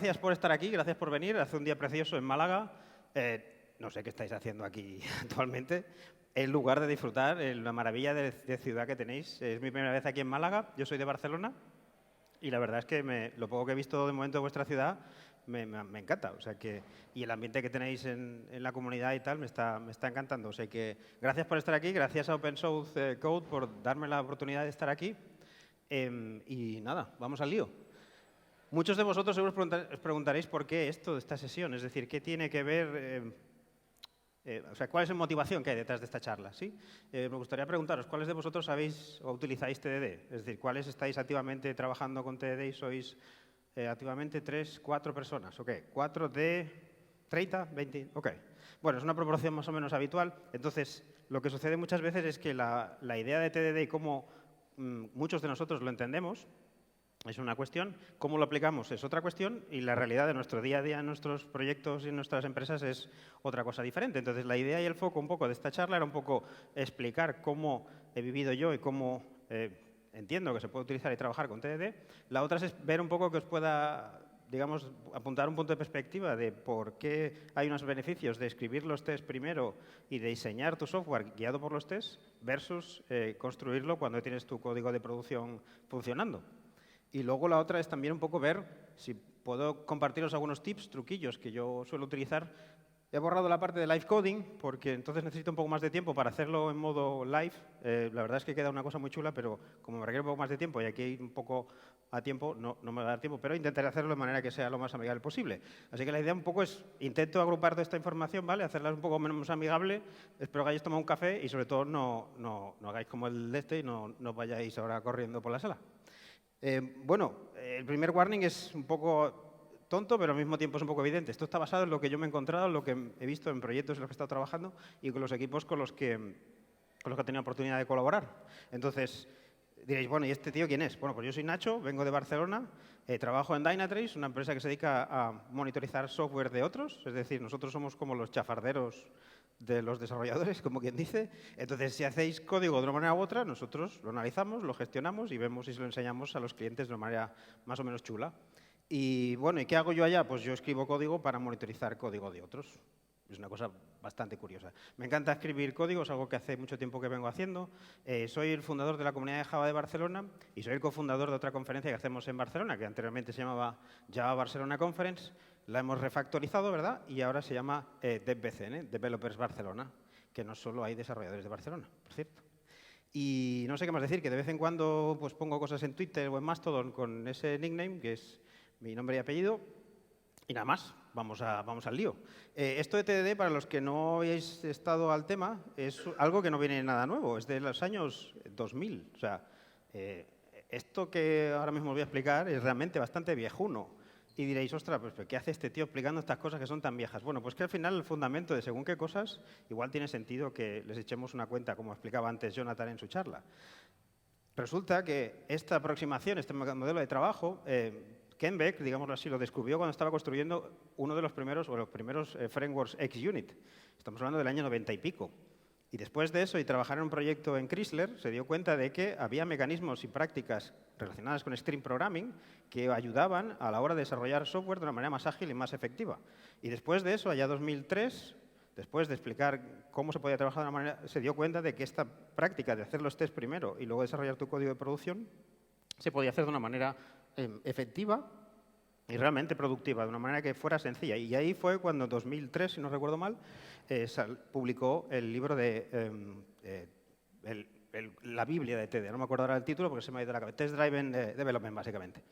gracias por estar aquí, gracias por venir. Hace un día precioso en Málaga. No sé qué estáis haciendo aquí actualmente. En lugar de disfrutar la maravilla de ciudad que tenéis. Es mi primera vez aquí en Málaga. Yo soy de Barcelona y la verdad es que lo poco que he visto de momento de vuestra ciudad me encanta. O sea y el ambiente que tenéis en la comunidad y tal me está encantando. O sea que gracias por estar aquí, gracias a Open Source Code por darme la oportunidad de estar aquí. Y nada, vamos al lío. Muchos de vosotros seguro os preguntaréis por qué esto de esta sesión, es decir, qué tiene que ver, o sea, cuál es la motivación que hay detrás de esta charla, ¿sí? Me gustaría preguntaros, ¿cuáles de vosotros sabéis o utilizáis TDD? Es decir, ¿cuáles estáis activamente trabajando con TDD y sois activamente 3, 4 personas? ¿Ok? ¿4 de 30, 20? Ok. Bueno, es una proporción más o menos habitual. Entonces, lo que sucede muchas veces es que la idea de TDD y cómo muchos de nosotros lo entendemos es una cuestión, cómo lo aplicamos es otra cuestión y la realidad de nuestro día a día en nuestros proyectos y en nuestras empresas es otra cosa diferente. Entonces, la idea y el foco un poco de esta charla era un poco explicar cómo he vivido yo y cómo entiendo que se puede utilizar y trabajar con TDD. La otra es ver un poco que os pueda, digamos, apuntar un punto de perspectiva de por qué hay unos beneficios de escribir los tests primero y de diseñar tu software guiado por los tests versus construirlo cuando tienes tu código de producción funcionando. Y luego la otra es también un poco ver si puedo compartiros algunos tips, truquillos que yo suelo utilizar. He borrado la parte de live coding porque entonces necesito un poco más de tiempo para hacerlo en modo live. La verdad es que queda una cosa muy chula, pero como me requiere un poco más de tiempo y aquí hay un poco a tiempo, no me va a dar tiempo, pero intentaré hacerlo de manera que sea lo más amigable posible. Así que la idea un poco es, intento agrupar toda esta información, ¿vale? Hacerla un poco menos amigable. Espero que hayáis tomado un café y sobre todo no hagáis como el de este y no vayáis ahora corriendo por la sala. Bueno, el primer warning es un poco tonto, pero al mismo tiempo es un poco evidente. Esto está basado en lo que yo me he encontrado, en lo que he visto en proyectos en los que he estado trabajando y con los equipos con los que he tenido oportunidad de colaborar. Entonces, diréis, bueno, ¿y este tío quién es? Bueno, pues yo soy Nacho, vengo de Barcelona, trabajo en Dynatrace, una empresa que se dedica a monitorizar software de otros. Es decir, nosotros somos como los chafarderos de los desarrolladores, como quien dice. Entonces, si hacéis código de una manera u otra, nosotros lo analizamos, lo gestionamos y vemos si se lo enseñamos a los clientes de una manera más o menos chula. Y bueno, ¿y qué hago yo allá? Pues yo escribo código para monitorizar código de otros. Es una cosa bastante curiosa. Me encanta escribir código, es algo que hace mucho tiempo que vengo haciendo. Soy el fundador de la comunidad de Java de Barcelona y soy el cofundador de otra conferencia que hacemos en Barcelona, que anteriormente se llamaba Java Barcelona Conference. La hemos refactorizado, ¿verdad? Y ahora se llama DevBCN, Developers Barcelona, que no solo hay desarrolladores de Barcelona, por cierto. Y no sé qué más decir, que de vez en cuando pues, pongo cosas en Twitter o en Mastodon con ese nickname, que es mi nombre y apellido. Y nada más, vamos al lío. Esto de TDD, para los que no habéis estado al tema, es algo que no viene nada nuevo, es de los años 2000. O sea, esto que ahora mismo os voy a explicar es realmente bastante viejuno. Y diréis, ostras, pues ¿qué hace este tío explicando estas cosas que son tan viejas? Bueno, pues que al final el fundamento de según qué cosas, igual tiene sentido que les echemos una cuenta, como explicaba antes Jonathan en su charla. Resulta que esta aproximación, este modelo de trabajo, Ken Beck, digámoslo así, lo descubrió cuando estaba construyendo uno de los primeros frameworks XUnit. Estamos hablando del año 90 y pico. Y después de eso, y trabajar en un proyecto en Chrysler, se dio cuenta de que había mecanismos y prácticas relacionadas con Stream Programming que ayudaban a la hora de desarrollar software de una manera más ágil y más efectiva. Y después de eso, allá 2003, después de explicar cómo se podía trabajar de una manera, se dio cuenta de que esta práctica de hacer los tests primero y luego desarrollar tu código de producción se podía hacer de una manera efectiva y realmente productiva, de una manera que fuera sencilla. Y ahí fue cuando en 2003, si no recuerdo mal, publicó el libro de la Biblia de TD. No me acuerdo ahora el título porque se me ha ido la cabeza. Test Driven Development, básicamente.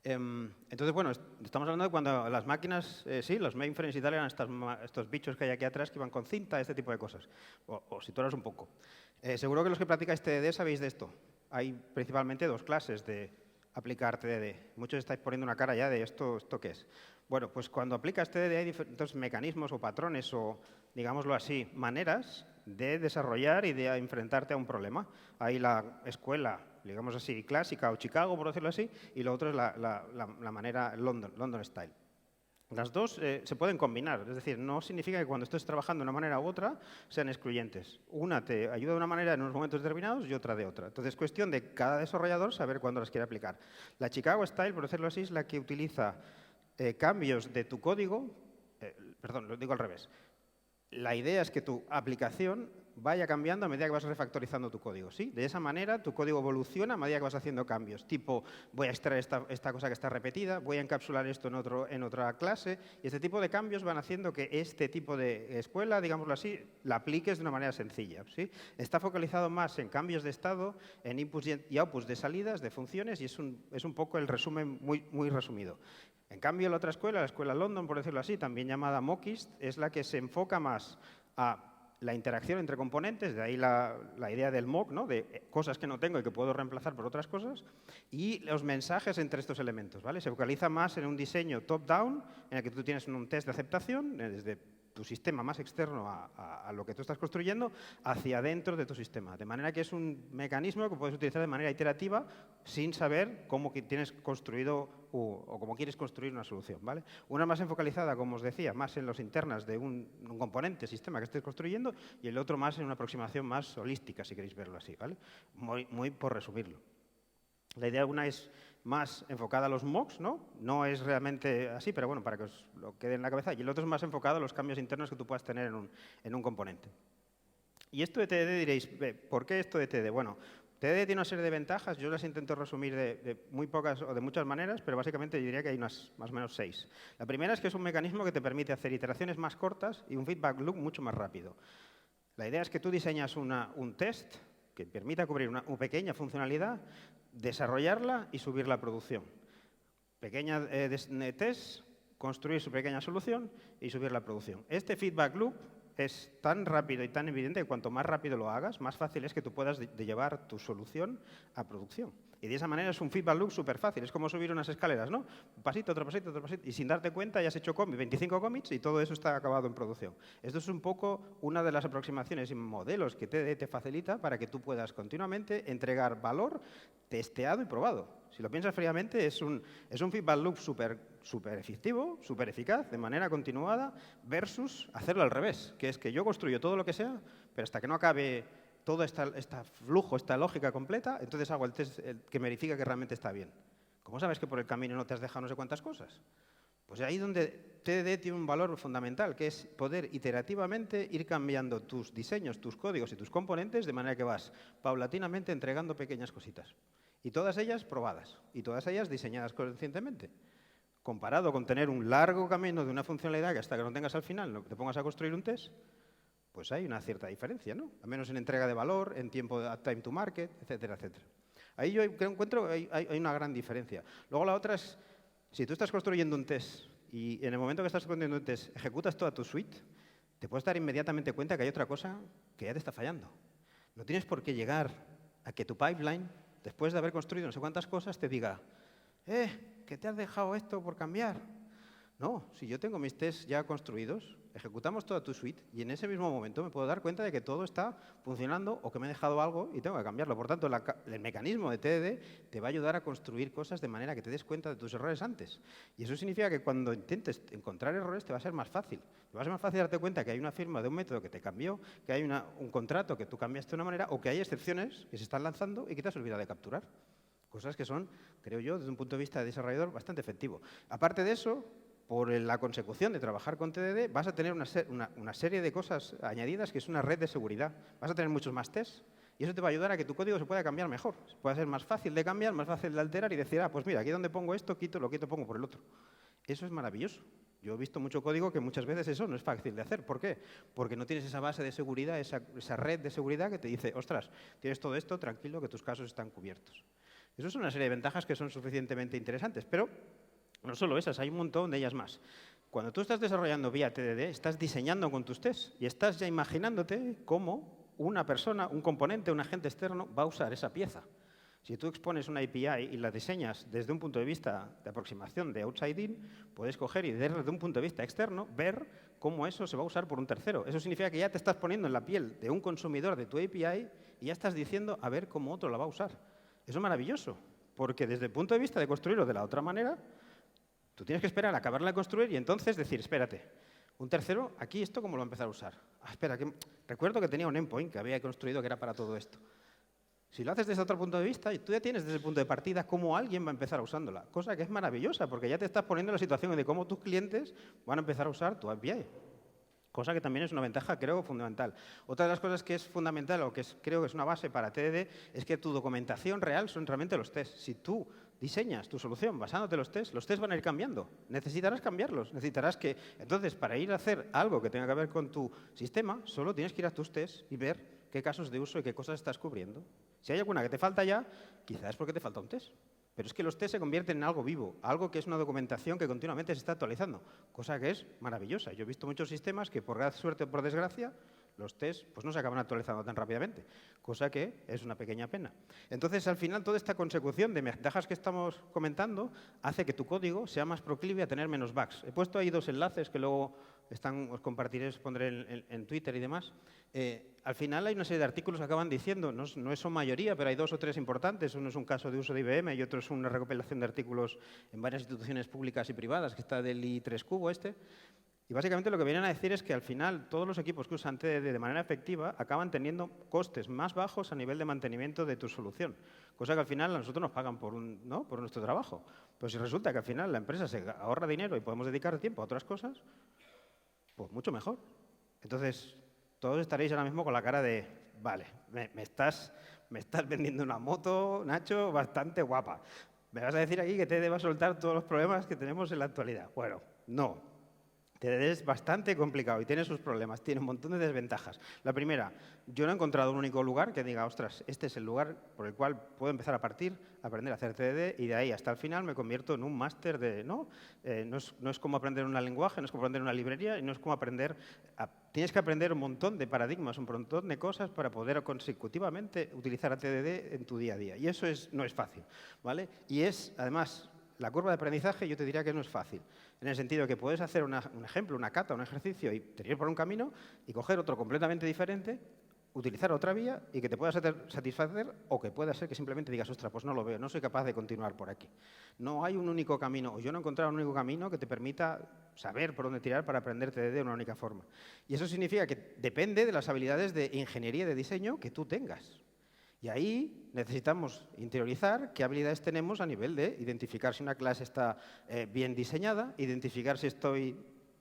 Entonces, bueno, estamos hablando de cuando las máquinas, sí, los mainframes y tal, eran estos bichos que hay aquí atrás que iban con cinta, este tipo de cosas. O si tú eras un poco. Seguro que los que practicáis TDD sabéis de esto. Hay principalmente dos clases de aplicar TDD. Muchos estáis poniendo una cara ya de ¿esto qué es? Bueno, pues cuando aplicas TDD hay diferentes mecanismos o patrones o, digámoslo así, maneras de desarrollar y de enfrentarte a un problema. Hay la escuela, digamos así, clásica o Chicago, por decirlo así, y lo otro es la manera London Style. Las dos se pueden combinar, es decir, no significa que cuando estés trabajando de una manera u otra sean excluyentes. Una te ayuda de una manera en unos momentos determinados y otra de otra. Entonces es cuestión de cada desarrollador saber cuándo las quiere aplicar. La Chicago Style, por decirlo así, es la que utiliza cambios de tu código, perdón, lo digo al revés. La idea es que tu aplicación vaya cambiando a medida que vas refactorizando tu código, ¿sí? De esa manera, tu código evoluciona a medida que vas haciendo cambios. Tipo, voy a extraer esta cosa que está repetida, voy a encapsular esto en otra clase. Y este tipo de cambios van haciendo que este tipo de escuela, digámoslo así, la apliques de una manera sencilla, ¿sí? Está focalizado más en cambios de estado, en inputs y outputs de salidas, de funciones, y es un poco el resumen muy resumido. En cambio, la otra escuela, la escuela London, por decirlo así, también llamada Mockist, es la que se enfoca más a la interacción entre componentes, de ahí la idea del mock, ¿no? De cosas que no tengo y que puedo reemplazar por otras cosas, y los mensajes entre estos elementos, ¿vale? Se focaliza más en un diseño top-down, en el que tú tienes un test de aceptación desde tu sistema más externo a lo que tú estás construyendo hacia adentro de tu sistema. De manera que es un mecanismo que puedes utilizar de manera iterativa sin saber cómo tienes construido o cómo quieres construir una solución, ¿vale? Una más enfocalizada, como os decía, más en los internas de un componente, sistema que estés construyendo, y el otro más en una aproximación más holística, si queréis verlo así, ¿vale? Muy por resumirlo. La idea una es más enfocada a los mocks, ¿no? No es realmente así, pero bueno, para que os lo quede en la cabeza. Y el otro es más enfocado a los cambios internos que tú puedas tener en un componente. Y esto de TDD diréis, ¿por qué esto de TDD? Bueno, TDD tiene una serie de ventajas, yo las intento resumir de muy pocas o de muchas maneras, pero básicamente yo diría que hay unas más o menos 6. La primera es que es un mecanismo que te permite hacer iteraciones más cortas y un feedback loop mucho más rápido. La idea es que tú diseñas un test que permita cubrir una pequeña funcionalidad, desarrollarla y subirla a producción. Pequeña test, construir su pequeña solución y subirla a producción. Este feedback loop es tan rápido y tan evidente que cuanto más rápido lo hagas, más fácil es que tú puedas llevar tu solución a producción. Y de esa manera es un feedback loop súper fácil. Es como subir unas escaleras, ¿no? Un pasito, otro pasito, otro pasito. Y sin darte cuenta ya has hecho 25 commits y todo eso está acabado en producción. Esto es un poco una de las aproximaciones y modelos que TDD te facilita para que tú puedas continuamente entregar valor testeado y probado. Si lo piensas fríamente, es un feedback loop súper efectivo, súper eficaz, de manera continuada, versus hacerlo al revés, que es que yo construyo todo lo que sea, pero hasta que no acabe todo este flujo, esta lógica completa, entonces hago el test que verifica que realmente está bien. ¿Cómo sabes que por el camino no te has dejado no sé cuántas cosas? Pues ahí es donde TDD tiene un valor fundamental, que es poder iterativamente ir cambiando tus diseños, tus códigos y tus componentes de manera que vas paulatinamente entregando pequeñas cositas. Y todas ellas probadas, y todas ellas diseñadas conscientemente. Comparado con tener un largo camino de una funcionalidad que hasta que no tengas al final te pongas a construir un test, pues hay una cierta diferencia, ¿no? Al menos en entrega de valor, en tiempo de time to market, etcétera, etcétera. Ahí yo encuentro que hay una gran diferencia. Luego la otra es, si tú estás construyendo un test y en el momento que estás construyendo un test ejecutas toda tu suite, te puedes dar inmediatamente cuenta que hay otra cosa que ya te está fallando. No tienes por qué llegar a que tu pipeline, después de haber construido no sé cuántas cosas, te diga, que te has dejado esto por cambiar. No, si yo tengo mis tests ya construidos, ejecutamos toda tu suite y en ese mismo momento me puedo dar cuenta de que todo está funcionando o que me he dejado algo y tengo que cambiarlo. Por tanto, el mecanismo de TDD te va a ayudar a construir cosas de manera que te des cuenta de tus errores antes. Y eso significa que cuando intentes encontrar errores te va a ser más fácil. Te va a ser más fácil darte cuenta que hay una firma de un método que te cambió, que hay un contrato que tú cambiaste de una manera o que hay excepciones que se están lanzando y que te has olvidado de capturar. Cosas que son, creo yo, desde un punto de vista de desarrollador, bastante efectivo. Aparte de eso, por la consecución de trabajar con TDD, vas a tener una serie de cosas añadidas que es una red de seguridad. Vas a tener muchos más tests y eso te va a ayudar a que tu código se pueda cambiar mejor. Pueda ser más fácil de cambiar, más fácil de alterar y decir, pues mira, aquí donde pongo esto, lo quito, pongo por el otro. Eso es maravilloso. Yo he visto mucho código que muchas veces eso no es fácil de hacer. ¿Por qué? Porque no tienes esa base de seguridad, esa red de seguridad que te dice, ostras, tienes todo esto, tranquilo, que tus casos están cubiertos. Eso es una serie de ventajas que son suficientemente interesantes, pero no solo esas, hay un montón de ellas más. Cuando tú estás desarrollando vía TDD, estás diseñando con tus tests y estás ya imaginándote cómo una persona, un componente, un agente externo va a usar esa pieza. Si tú expones una API y la diseñas desde un punto de vista de aproximación de outside in, puedes coger y desde un punto de vista externo ver cómo eso se va a usar por un tercero. Eso significa que ya te estás poniendo en la piel de un consumidor de tu API y ya estás diciendo a ver cómo otro la va a usar. Eso es maravilloso, porque desde el punto de vista de construirlo de la otra manera, tú tienes que esperar a acabarla de construir y entonces decir, espérate, un tercero, aquí esto cómo lo va a empezar a usar. Espera, que recuerdo que tenía un endpoint que había construido que era para todo esto. Si lo haces desde otro punto de vista, tú ya tienes desde el punto de partida cómo alguien va a empezar usándola, cosa que es maravillosa, porque ya te estás poniendo en la situación de cómo tus clientes van a empezar a usar tu API. Cosa que también es una ventaja, creo, fundamental. Otra de las cosas que es fundamental o que creo que es una base para TDD es que tu documentación real son realmente los tests. Si tú diseñas tu solución basándote en los tests van a ir cambiando. Necesitarás cambiarlos. Necesitarás que… Entonces, para ir a hacer algo que tenga que ver con tu sistema, solo tienes que ir a tus tests y ver qué casos de uso y qué cosas estás cubriendo. Si hay alguna que te falta ya, quizás es porque te falta un test. Pero es que los tests se convierten en algo vivo, algo que es una documentación que continuamente se está actualizando, cosa que es maravillosa. Yo he visto muchos sistemas que, por suerte o por desgracia, los tests pues, no se acaban actualizando tan rápidamente, cosa que es una pequeña pena. Entonces, al final, toda esta consecución de ventajas que estamos comentando hace que tu código sea más proclive a tener menos bugs. He puesto ahí 2 enlaces que luego os compartiré, os pondré en Twitter y demás. Al final hay una serie de artículos que acaban diciendo, no son mayoría, pero hay 2 o 3 importantes. Uno es un caso de uso de IBM y otro es una recopilación de artículos en varias instituciones públicas y privadas, que está del I3 Cubo este. Y básicamente lo que vienen a decir es que al final todos los equipos que usan TDD de manera efectiva acaban teniendo costes más bajos a nivel de mantenimiento de tu solución. Cosa que al final a nosotros nos pagan por nuestro trabajo. Pero si resulta que al final la empresa se ahorra dinero y podemos dedicar tiempo a otras cosas, pues mucho mejor. Entonces, todos estaréis ahora mismo con la cara de, vale, me estás vendiendo una moto, Nacho, bastante guapa. ¿Me vas a decir aquí que TDD va a soltar todos los problemas que tenemos en la actualidad? Bueno, no. TDD es bastante complicado y tiene sus problemas, tiene un montón de desventajas. La primera, yo no he encontrado un único lugar que diga, ostras, este es el lugar por el cual puedo empezar a partir, aprender a hacer TDD y de ahí hasta el final me convierto en un máster de… No es como aprender un lenguaje, no es como aprender una librería y no es como aprender… Tienes que aprender un montón de paradigmas, un montón de cosas para poder consecutivamente utilizar a TDD en tu día a día. Y eso no es fácil, ¿vale? Y es, además… La curva de aprendizaje yo te diría que no es fácil, en el sentido que puedes hacer un ejemplo, una cata, un ejercicio y te ir por un camino y coger otro completamente diferente, utilizar otra vía y que te pueda satisfacer o que pueda ser que simplemente digas, ostras, pues no lo veo, no soy capaz de continuar por aquí. No hay un único camino, o yo no he encontrado un único camino que te permita saber por dónde tirar para aprender TDD de una única forma. Y eso significa que depende de las habilidades de ingeniería y de diseño que tú tengas. Y ahí necesitamos interiorizar qué habilidades tenemos a nivel de identificar si una clase está bien diseñada, identificar si estoy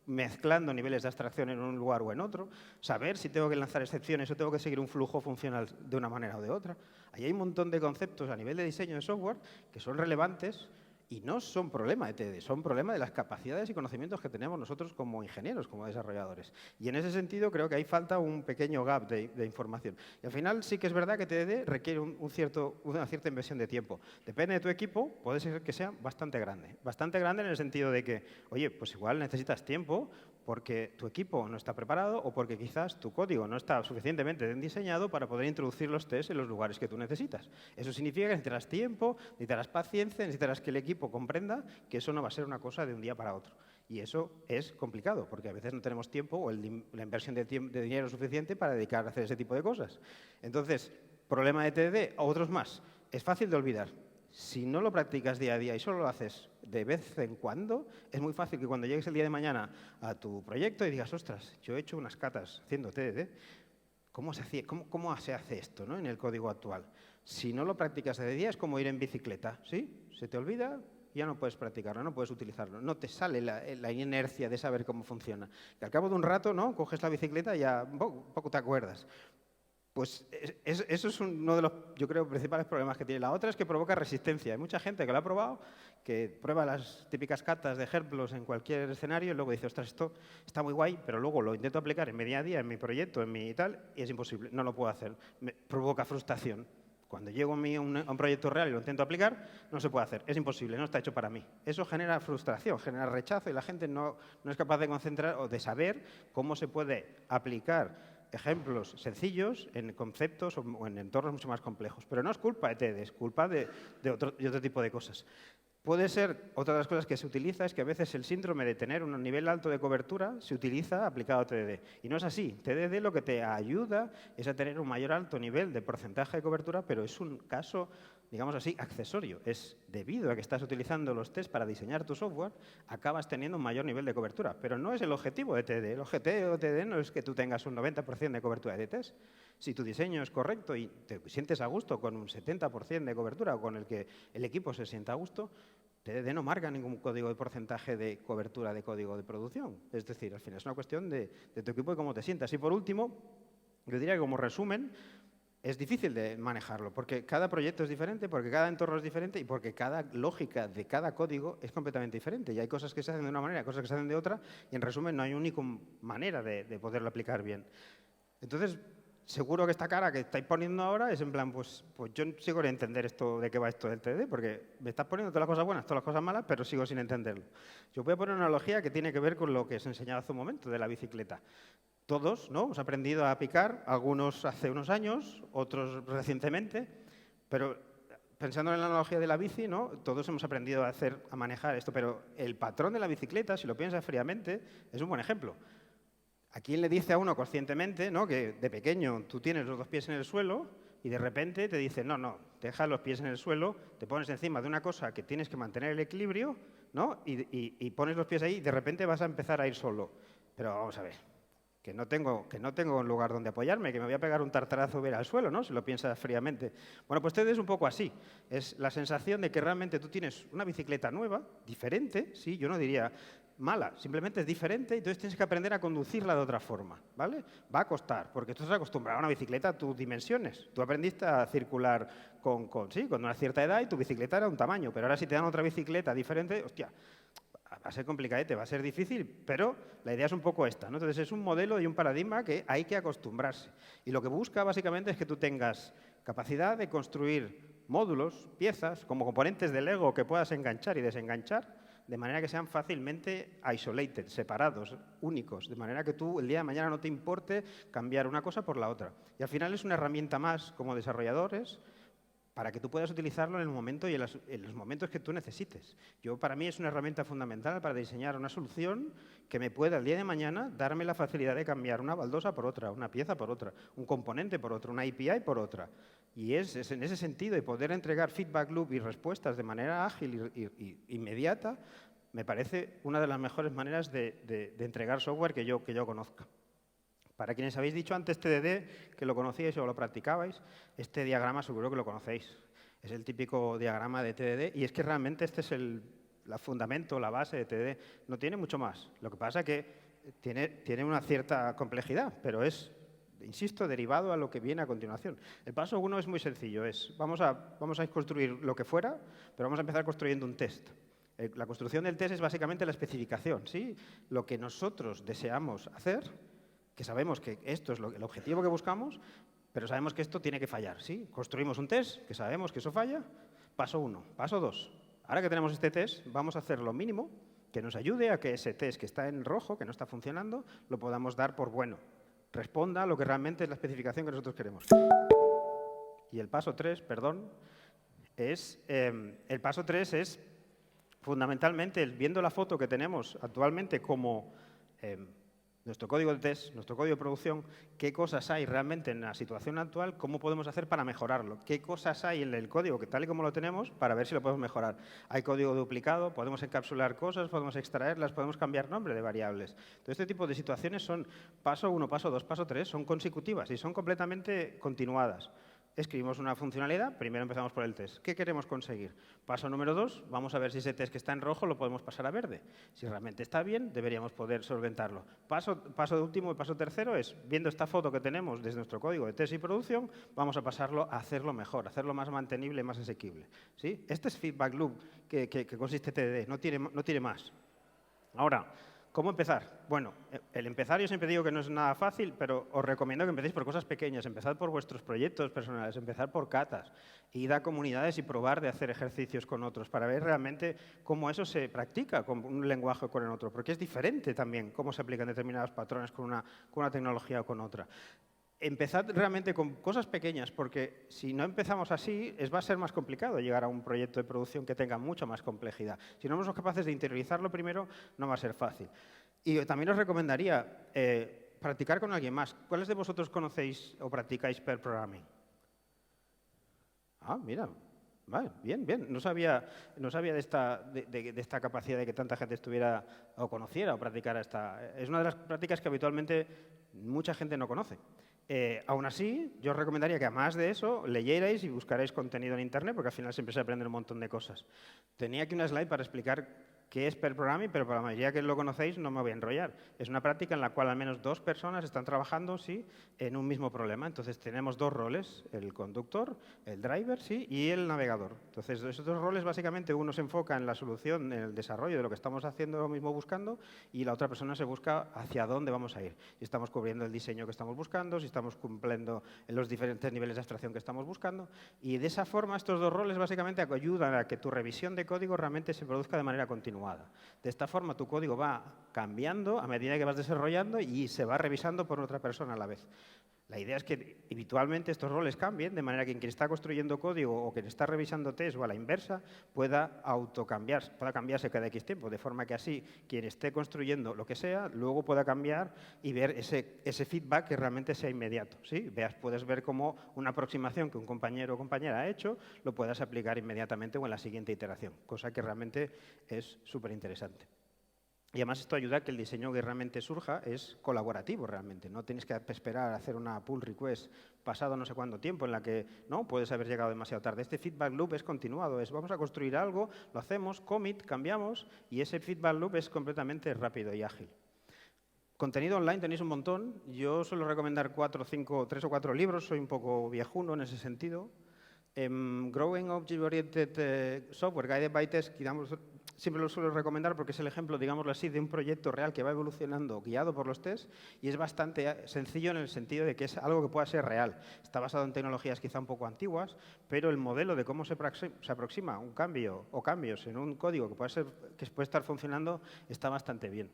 mezclando niveles de abstracción en un lugar o en otro, saber si tengo que lanzar excepciones o tengo que seguir un flujo funcional de una manera o de otra. Ahí hay un montón de conceptos a nivel de diseño de software que son relevantes y no son problema de TD, son problema de las capacidades y conocimientos que tenemos nosotros como ingenieros, como desarrolladores. Y en ese sentido creo que ahí falta un pequeño gap de información. Y al final sí que es verdad que TDD requiere una cierta inversión de tiempo. Depende de tu equipo, puede ser que sea bastante grande. Bastante grande en el sentido de que, oye, pues igual necesitas tiempo porque tu equipo no está preparado o porque quizás tu código no está suficientemente bien diseñado para poder introducir los tests en los lugares que tú necesitas. Eso significa que necesitarás tiempo, necesitarás paciencia, necesitarás que el equipo comprenda que eso no va a ser una cosa de un día para otro. Y eso es complicado, porque a veces no tenemos tiempo o la inversión de dinero suficiente para dedicar a hacer ese tipo de cosas. Entonces, problema de TDD, otros más. Es fácil de olvidar. Si no lo practicas día a día y solo lo haces de vez en cuando, es muy fácil que cuando llegues el día de mañana a tu proyecto y digas, ostras, yo he hecho unas catas haciendo TDD, ¿cómo se hace esto, ¿no? En el código actual? Si no lo practicas de día es como ir en bicicleta, ¿sí? Se te olvida, ya no puedes practicarlo, no puedes utilizarlo, no te sale la inercia de saber cómo funciona. Que al cabo de un rato, ¿no? Coges la bicicleta y ya poco te acuerdas. Pues eso es uno de los, yo creo, principales problemas que tiene. La otra es que provoca resistencia. Hay mucha gente que lo ha probado, que prueba las típicas catas de ejemplos en cualquier escenario y luego dice, ostras, esto está muy guay, pero luego lo intento aplicar en mi día a día, en mi proyecto, en mi tal, y es imposible, no lo puedo hacer. Me provoca frustración. Cuando llego a un proyecto real y lo intento aplicar, no se puede hacer, es imposible, no está hecho para mí. Eso genera frustración, genera rechazo y la gente no es capaz de concentrar o de saber cómo se puede aplicar ejemplos sencillos en conceptos o en entornos mucho más complejos. Pero no es culpa de TED, es culpa de otro tipo de cosas. Puede ser, otra de las cosas que se utiliza es que a veces el síndrome de tener un nivel alto de cobertura se utiliza aplicado a TDD. Y no es así. TDD lo que te ayuda es a tener un mayor alto nivel de porcentaje de cobertura, pero es un caso digamos así, accesorio. Es debido a que estás utilizando los test para diseñar tu software, acabas teniendo un mayor nivel de cobertura. Pero no es el objetivo de TDD. El objetivo de TDD no es que tú tengas un 90% de cobertura de test. Si tu diseño es correcto y te sientes a gusto con un 70% de cobertura o con el que el equipo se sienta a gusto, TDD no marca ningún código de porcentaje de cobertura de código de producción. Es decir, al final es una cuestión de tu equipo y cómo te sientas. Y por último, yo diría que como resumen, es difícil de manejarlo, porque cada proyecto es diferente, porque cada entorno es diferente y porque cada lógica de cada código es completamente diferente. Y hay cosas que se hacen de una manera, cosas que se hacen de otra, y en resumen no hay una única manera de poderlo aplicar bien. Entonces, seguro que esta cara que estáis poniendo ahora es en plan, pues yo sigo sin entender esto de qué va esto del TDD, porque me estás poniendo todas las cosas buenas, todas las cosas malas, pero sigo sin entenderlo. Yo voy a poner una analogía que tiene que ver con lo que os he enseñado hace un momento de la bicicleta. Todos, ¿no? Hemos aprendido a picar, algunos hace unos años, otros recientemente, pero pensando en la analogía de la bici, ¿no? Todos hemos aprendido a manejar esto, pero el patrón de la bicicleta, si lo piensas fríamente, es un buen ejemplo. ¿A quién le dice a uno conscientemente, ¿no?, que de pequeño tú tienes los dos pies en el suelo y de repente te dice, no, deja los pies en el suelo, te pones encima de una cosa que tienes que mantener el equilibrio, ¿no? y pones los pies ahí y de repente vas a empezar a ir solo? Pero vamos a ver, que no tengo un lugar donde apoyarme, que me voy a pegar un tartarazo ver al suelo, ¿no?, si lo piensas fríamente. Bueno, pues TDD es un poco así. Es la sensación de que realmente tú tienes una bicicleta nueva, diferente, sí, yo no diría mala, simplemente es diferente y entonces tienes que aprender a conducirla de otra forma, ¿vale? Va a costar, porque tú estás acostumbrado a una bicicleta a tus dimensiones. Tú aprendiste a circular con una cierta edad y tu bicicleta era un tamaño, pero ahora si te dan otra bicicleta diferente, hostia, va a ser complicadete, va a ser difícil, pero la idea es un poco esta, ¿no? Entonces es un modelo y un paradigma que hay que acostumbrarse. Y lo que busca básicamente es que tú tengas capacidad de construir módulos, piezas, como componentes de Lego que puedas enganchar y desenganchar, de manera que sean fácilmente isolated, separados, únicos, de manera que tú el día de mañana no te importe cambiar una cosa por la otra. Y al final es una herramienta más como desarrolladores para que tú puedas utilizarlo en el momento y en los momentos que tú necesites. Para mí es una herramienta fundamental para diseñar una solución que me pueda el día de mañana darme la facilidad de cambiar una baldosa por otra, una pieza por otra, un componente por otro, una API por otra. Y es en ese sentido, y poder entregar feedback loop y respuestas de manera ágil e inmediata, me parece una de las mejores maneras de entregar software que yo conozca. Para quienes habéis dicho antes TDD, que lo conocíais o lo practicabais, este diagrama seguro que lo conocéis. Es el típico diagrama de TDD y es que realmente este es el fundamento, la base de TDD. No tiene mucho más. Lo que pasa es que tiene una cierta complejidad, pero es, insisto, derivado a lo que viene a continuación. El paso 1 es muy sencillo. Vamos a construir lo que fuera, pero vamos a empezar construyendo un test. La construcción del test es básicamente la especificación, ¿sí? Lo que nosotros deseamos hacer, que sabemos que esto es el objetivo que buscamos, pero sabemos que esto tiene que fallar, ¿sí? Construimos un test, que sabemos que eso falla. Paso 1. Paso 2. Ahora que tenemos este test, vamos a hacer lo mínimo que nos ayude a que ese test que está en rojo, que no está funcionando, lo podamos dar por bueno. Responda a lo que realmente es la especificación que nosotros queremos. Y el paso 3, el paso 3 es fundamentalmente, viendo la foto que tenemos actualmente como nuestro código de test, nuestro código de producción, qué cosas hay realmente en la situación actual, cómo podemos hacer para mejorarlo, qué cosas hay en el código que tal y como lo tenemos para ver si lo podemos mejorar. Hay código duplicado, podemos encapsular cosas, podemos extraerlas, podemos cambiar nombre de variables. Todo este tipo de situaciones son paso 1, paso 2, paso 3, son consecutivas y son completamente continuadas. Escribimos una funcionalidad, primero empezamos por el test. ¿Qué queremos conseguir? Paso número 2, vamos a ver si ese test que está en rojo lo podemos pasar a verde. Si realmente está bien, deberíamos poder solventarlo. Paso último y paso tercero es, viendo esta foto que tenemos desde nuestro código de test y producción, vamos a pasarlo a hacerlo mejor, a hacerlo más mantenible y más asequible. ¿Sí? Este es feedback loop que consiste TDD, no tiene más. Ahora, ¿cómo empezar? Bueno, el empezar yo siempre digo que no es nada fácil, pero os recomiendo que empecéis por cosas pequeñas. Empezad por vuestros proyectos personales, empezad por catas, id a comunidades y probar de hacer ejercicios con otros para ver realmente cómo eso se practica con un lenguaje o con el otro, porque es diferente también cómo se aplican determinados patrones con una tecnología o con otra. Empezad realmente con cosas pequeñas, porque si no empezamos así, va a ser más complicado llegar a un proyecto de producción que tenga mucha más complejidad. Si no somos capaces de interiorizarlo primero, no va a ser fácil. Y también os recomendaría practicar con alguien más. ¿Cuáles de vosotros conocéis o practicáis pair programming? Ah, mira, Vale, bien, bien. No sabía de esta capacidad de que tanta gente estuviera o conociera o practicara esta. Es una de las prácticas que habitualmente mucha gente no conoce. Aún así, yo os recomendaría que además de eso, leyerais y buscarais contenido en Internet, porque al final siempre se aprende un montón de cosas. Tenía aquí una slide para explicar qué es pair programming, pero para la mayoría que lo conocéis no me voy a enrollar. Es una práctica en la cual al menos 2 personas están trabajando ¿sí? en un mismo problema. Entonces tenemos 2 roles, el conductor, el driver ¿sí? y el navegador. Entonces esos 2 roles básicamente uno se enfoca en la solución, en el desarrollo de lo que estamos haciendo ahora mismo buscando y la otra persona se busca hacia dónde vamos a ir. Si estamos cubriendo el diseño que estamos buscando, si estamos cumpliendo en los diferentes niveles de abstracción que estamos buscando. Y de esa forma estos 2 roles básicamente ayudan a que tu revisión de código realmente se produzca de manera continua. De esta forma, tu código va cambiando a medida que vas desarrollando y se va revisando por otra persona a la vez. La idea es que habitualmente estos roles cambien, de manera que quien está construyendo código o quien está revisando test o a la inversa pueda autocambiarse, pueda cambiarse cada X tiempo, de forma que así quien esté construyendo lo que sea, luego pueda cambiar y ver ese feedback que realmente sea inmediato. ¿Sí? Puedes ver cómo una aproximación que un compañero o compañera ha hecho lo puedas aplicar inmediatamente o en la siguiente iteración, cosa que realmente es súper interesante. Y además esto ayuda a que el diseño que realmente surja es colaborativo realmente. No tienes que esperar a hacer una pull request pasado no sé cuánto tiempo en la que no puedes haber llegado demasiado tarde. Este feedback loop es continuado. Vamos a construir algo, lo hacemos, commit, cambiamos y ese feedback loop es completamente rápido y ágil. Contenido online tenéis un montón. Yo suelo recomendar 3 o 4 libros. Soy un poco viejuno en ese sentido. Growing Object-Oriented Software, Guided by Test, digamos, siempre lo suelo recomendar porque es el ejemplo, digámoslo así, de un proyecto real que va evolucionando guiado por los tests y es bastante sencillo en el sentido de que es algo que pueda ser real. Está basado en tecnologías quizá un poco antiguas, pero el modelo de cómo se aproxima un cambio o cambios en un código que puede estar funcionando está bastante bien.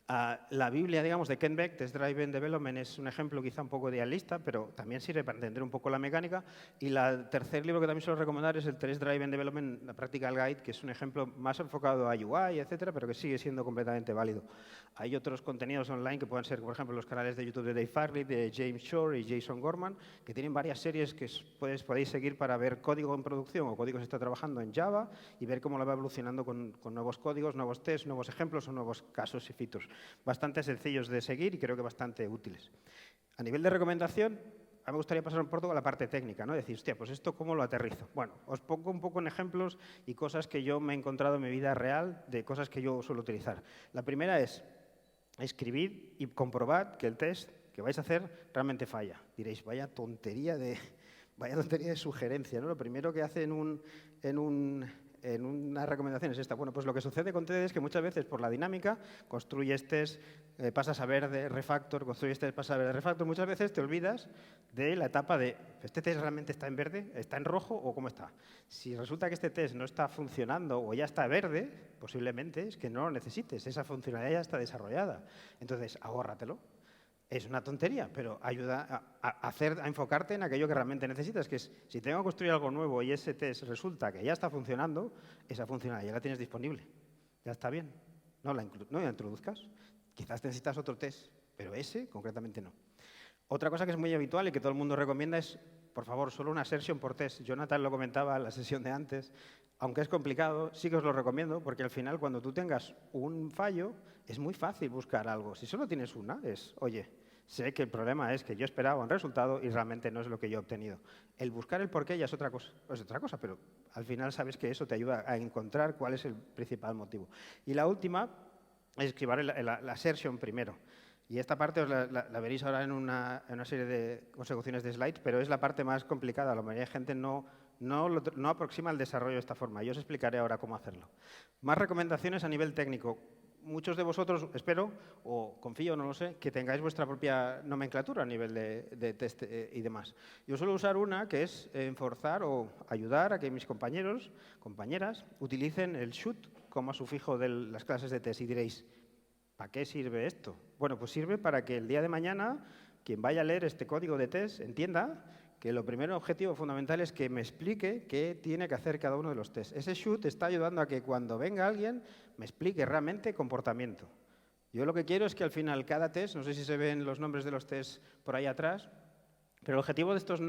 La Biblia, digamos, de Ken Beck, Test Driven Development, es un ejemplo quizá un poco idealista, pero también sirve para entender un poco la mecánica. Y el tercer libro que también suelo recomendar es el Test Driven Development, la Practical Guide, que es un ejemplo más enfocado a UI, etcétera, pero que sigue siendo completamente válido. Hay otros contenidos online que pueden ser, por ejemplo, los canales de YouTube de Dave Farley, de James Shore y Jason Gorman, que tienen varias series que podéis seguir para ver código en producción o código que se está trabajando en Java y ver cómo lo va evolucionando con nuevos códigos, nuevos tests, nuevos ejemplos o nuevos casos y features. Bastante sencillos de seguir y creo que bastante útiles. A nivel de recomendación, a mí me gustaría pasar un poco a la parte técnica, ¿no? Decir, hostia, pues esto ¿cómo lo aterrizo? Bueno, os pongo un poco en ejemplos y cosas que yo me he encontrado en mi vida real de cosas que yo suelo utilizar. La primera es escribid y comprobad que el test que vais a hacer realmente falla. Diréis, vaya tontería de sugerencia, ¿no? Lo primero que hace en una recomendación es esta. Bueno, pues lo que sucede con TED es que muchas veces por la dinámica construyes test, pasas a verde, refactor, construyes test, pasas a verde, refactor. Muchas veces te olvidas de la etapa de ¿este test realmente está en verde, está en rojo o cómo está? Si resulta que este test no está funcionando o ya está verde, posiblemente es que no lo necesites. Esa funcionalidad ya está desarrollada. Entonces, ahórratelo. Es una tontería, pero ayuda a enfocarte en aquello que realmente necesitas, que es, si tengo que construir algo nuevo y ese test resulta que ya está funcionando, esa funcionalidad ya la tienes disponible. Ya está bien. No la introduzcas. Quizás necesitas otro test, pero ese concretamente no. Otra cosa que es muy habitual y que todo el mundo recomienda es, por favor, solo una assertion por test. Jonathan lo comentaba en la sesión de antes. Aunque es complicado, sí que os lo recomiendo, porque al final, cuando tú tengas un fallo, es muy fácil buscar algo. Si solo tienes una, oye, sé que el problema es que yo esperaba un resultado y realmente no es lo que yo he obtenido. El buscar el porqué ya es otra cosa, pero al final sabes que eso te ayuda a encontrar cuál es el principal motivo. Y la última es escribir la assertion primero. Y esta parte os la veréis ahora en una serie de consecuciones de slides, pero es la parte más complicada. La mayoría de gente no aproxima el desarrollo de esta forma. Yo os explicaré ahora cómo hacerlo. Más recomendaciones a nivel técnico. Muchos de vosotros, espero, o confío, no lo sé, que tengáis vuestra propia nomenclatura a nivel de test y demás. Yo suelo usar una que es forzar o ayudar a que mis compañeros, compañeras, utilicen el should como sufijo de las clases de test. Y diréis, ¿para qué sirve esto? Bueno, pues sirve para que el día de mañana quien vaya a leer este código de test entienda que lo primero objetivo fundamental es que me explique qué tiene que hacer cada uno de los tests. Ese should está ayudando a que cuando venga alguien me explique realmente comportamiento. Yo lo que quiero es que al final cada test, no sé si se ven los nombres de los tests por ahí atrás, Pero el objetivo de estos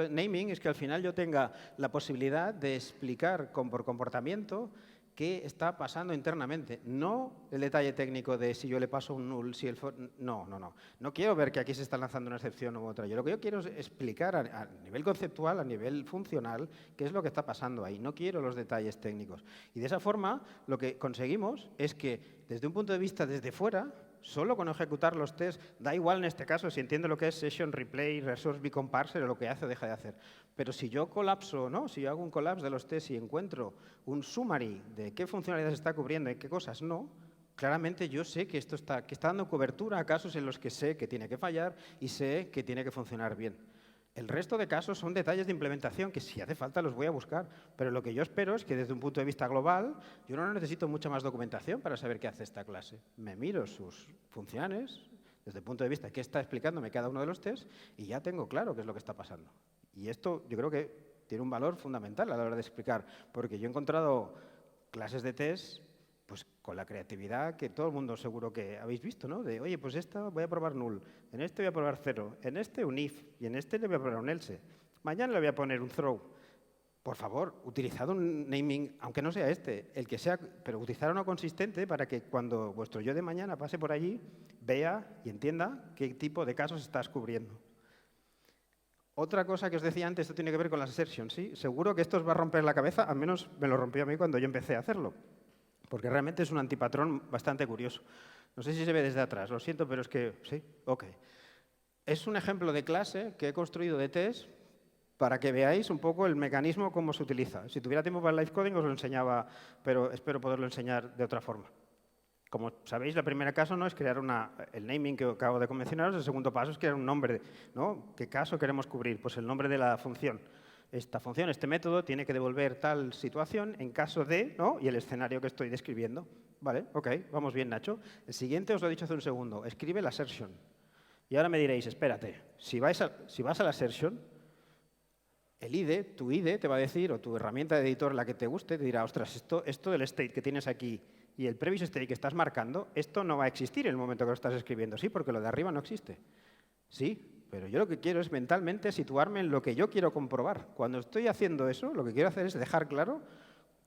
naming es que al final yo tenga la posibilidad de explicar por comportamiento qué está pasando internamente. No el detalle técnico de si yo le paso un null, si el no, no, no. No quiero ver que aquí se está lanzando una excepción u otra. Yo lo que yo quiero es explicar a nivel conceptual, a nivel funcional, qué es lo que está pasando ahí. No quiero los detalles técnicos. Y de esa forma lo que conseguimos es que desde un punto de vista desde fuera, solo con ejecutar los tests, da igual en este caso si entiendo lo que es session replay, resource beacon parser o lo que hace o deja de hacer. Pero si yo colapso, ¿no? Si yo hago un collapse de los tests y encuentro un summary de qué funcionalidades está cubriendo y qué cosas no, claramente yo sé que esto está dando cobertura a casos en los que sé que tiene que fallar y sé que tiene que funcionar bien. El resto de casos son detalles de implementación que si hace falta los voy a buscar, pero lo que yo espero es que desde un punto de vista global yo no necesito mucha más documentación para saber qué hace esta clase. Me miro sus funciones desde el punto de vista de qué está explicándome cada uno de los tests y ya tengo claro qué es lo que está pasando. Y esto yo creo que tiene un valor fundamental a la hora de explicar, porque yo he encontrado clases de test pues con la creatividad que todo el mundo seguro que habéis visto, ¿no? De, oye, pues esta voy a probar null, en este voy a probar cero, en este un if y en este le voy a probar un else. Mañana le voy a poner un throw. Por favor, utilizad un naming, aunque no sea este, el que sea, pero utilizad uno consistente para que cuando vuestro yo de mañana pase por allí, vea y entienda qué tipo de casos estás cubriendo. Otra cosa que os decía antes, esto tiene que ver con las assertions, ¿sí? Seguro que esto os va a romper la cabeza, al menos me lo rompió a mí cuando yo empecé a hacerlo, porque realmente es un antipatrón bastante curioso. No sé si se ve desde atrás, lo siento, pero es que sí, ok. Es un ejemplo de clase que he construido de test para que veáis un poco el mecanismo, cómo se utiliza. Si tuviera tiempo para el live coding os lo enseñaba, pero espero poderlo enseñar de otra forma. Como sabéis, el primer caso no es crear el naming que acabo de convencionaros, el segundo paso es crear un nombre, ¿no? ¿Qué caso queremos cubrir? Pues el nombre de la función. Esta función, este método, tiene que devolver tal situación en caso de, ¿no? Y el escenario que estoy describiendo. Vale, ok, vamos bien, Nacho. El siguiente os lo he dicho hace un segundo, escribe la assertion. Y ahora me diréis, espérate, si vas a la assertion, el IDE, tu IDE te va a decir, o tu herramienta de editor, la que te guste, te dirá, ostras, esto del state que tienes aquí y el previous state que estás marcando, esto no va a existir en el momento que lo estás escribiendo. Sí, porque lo de arriba no existe. Sí, pero yo lo que quiero es mentalmente situarme en lo que yo quiero comprobar. Cuando estoy haciendo eso, lo que quiero hacer es dejar claro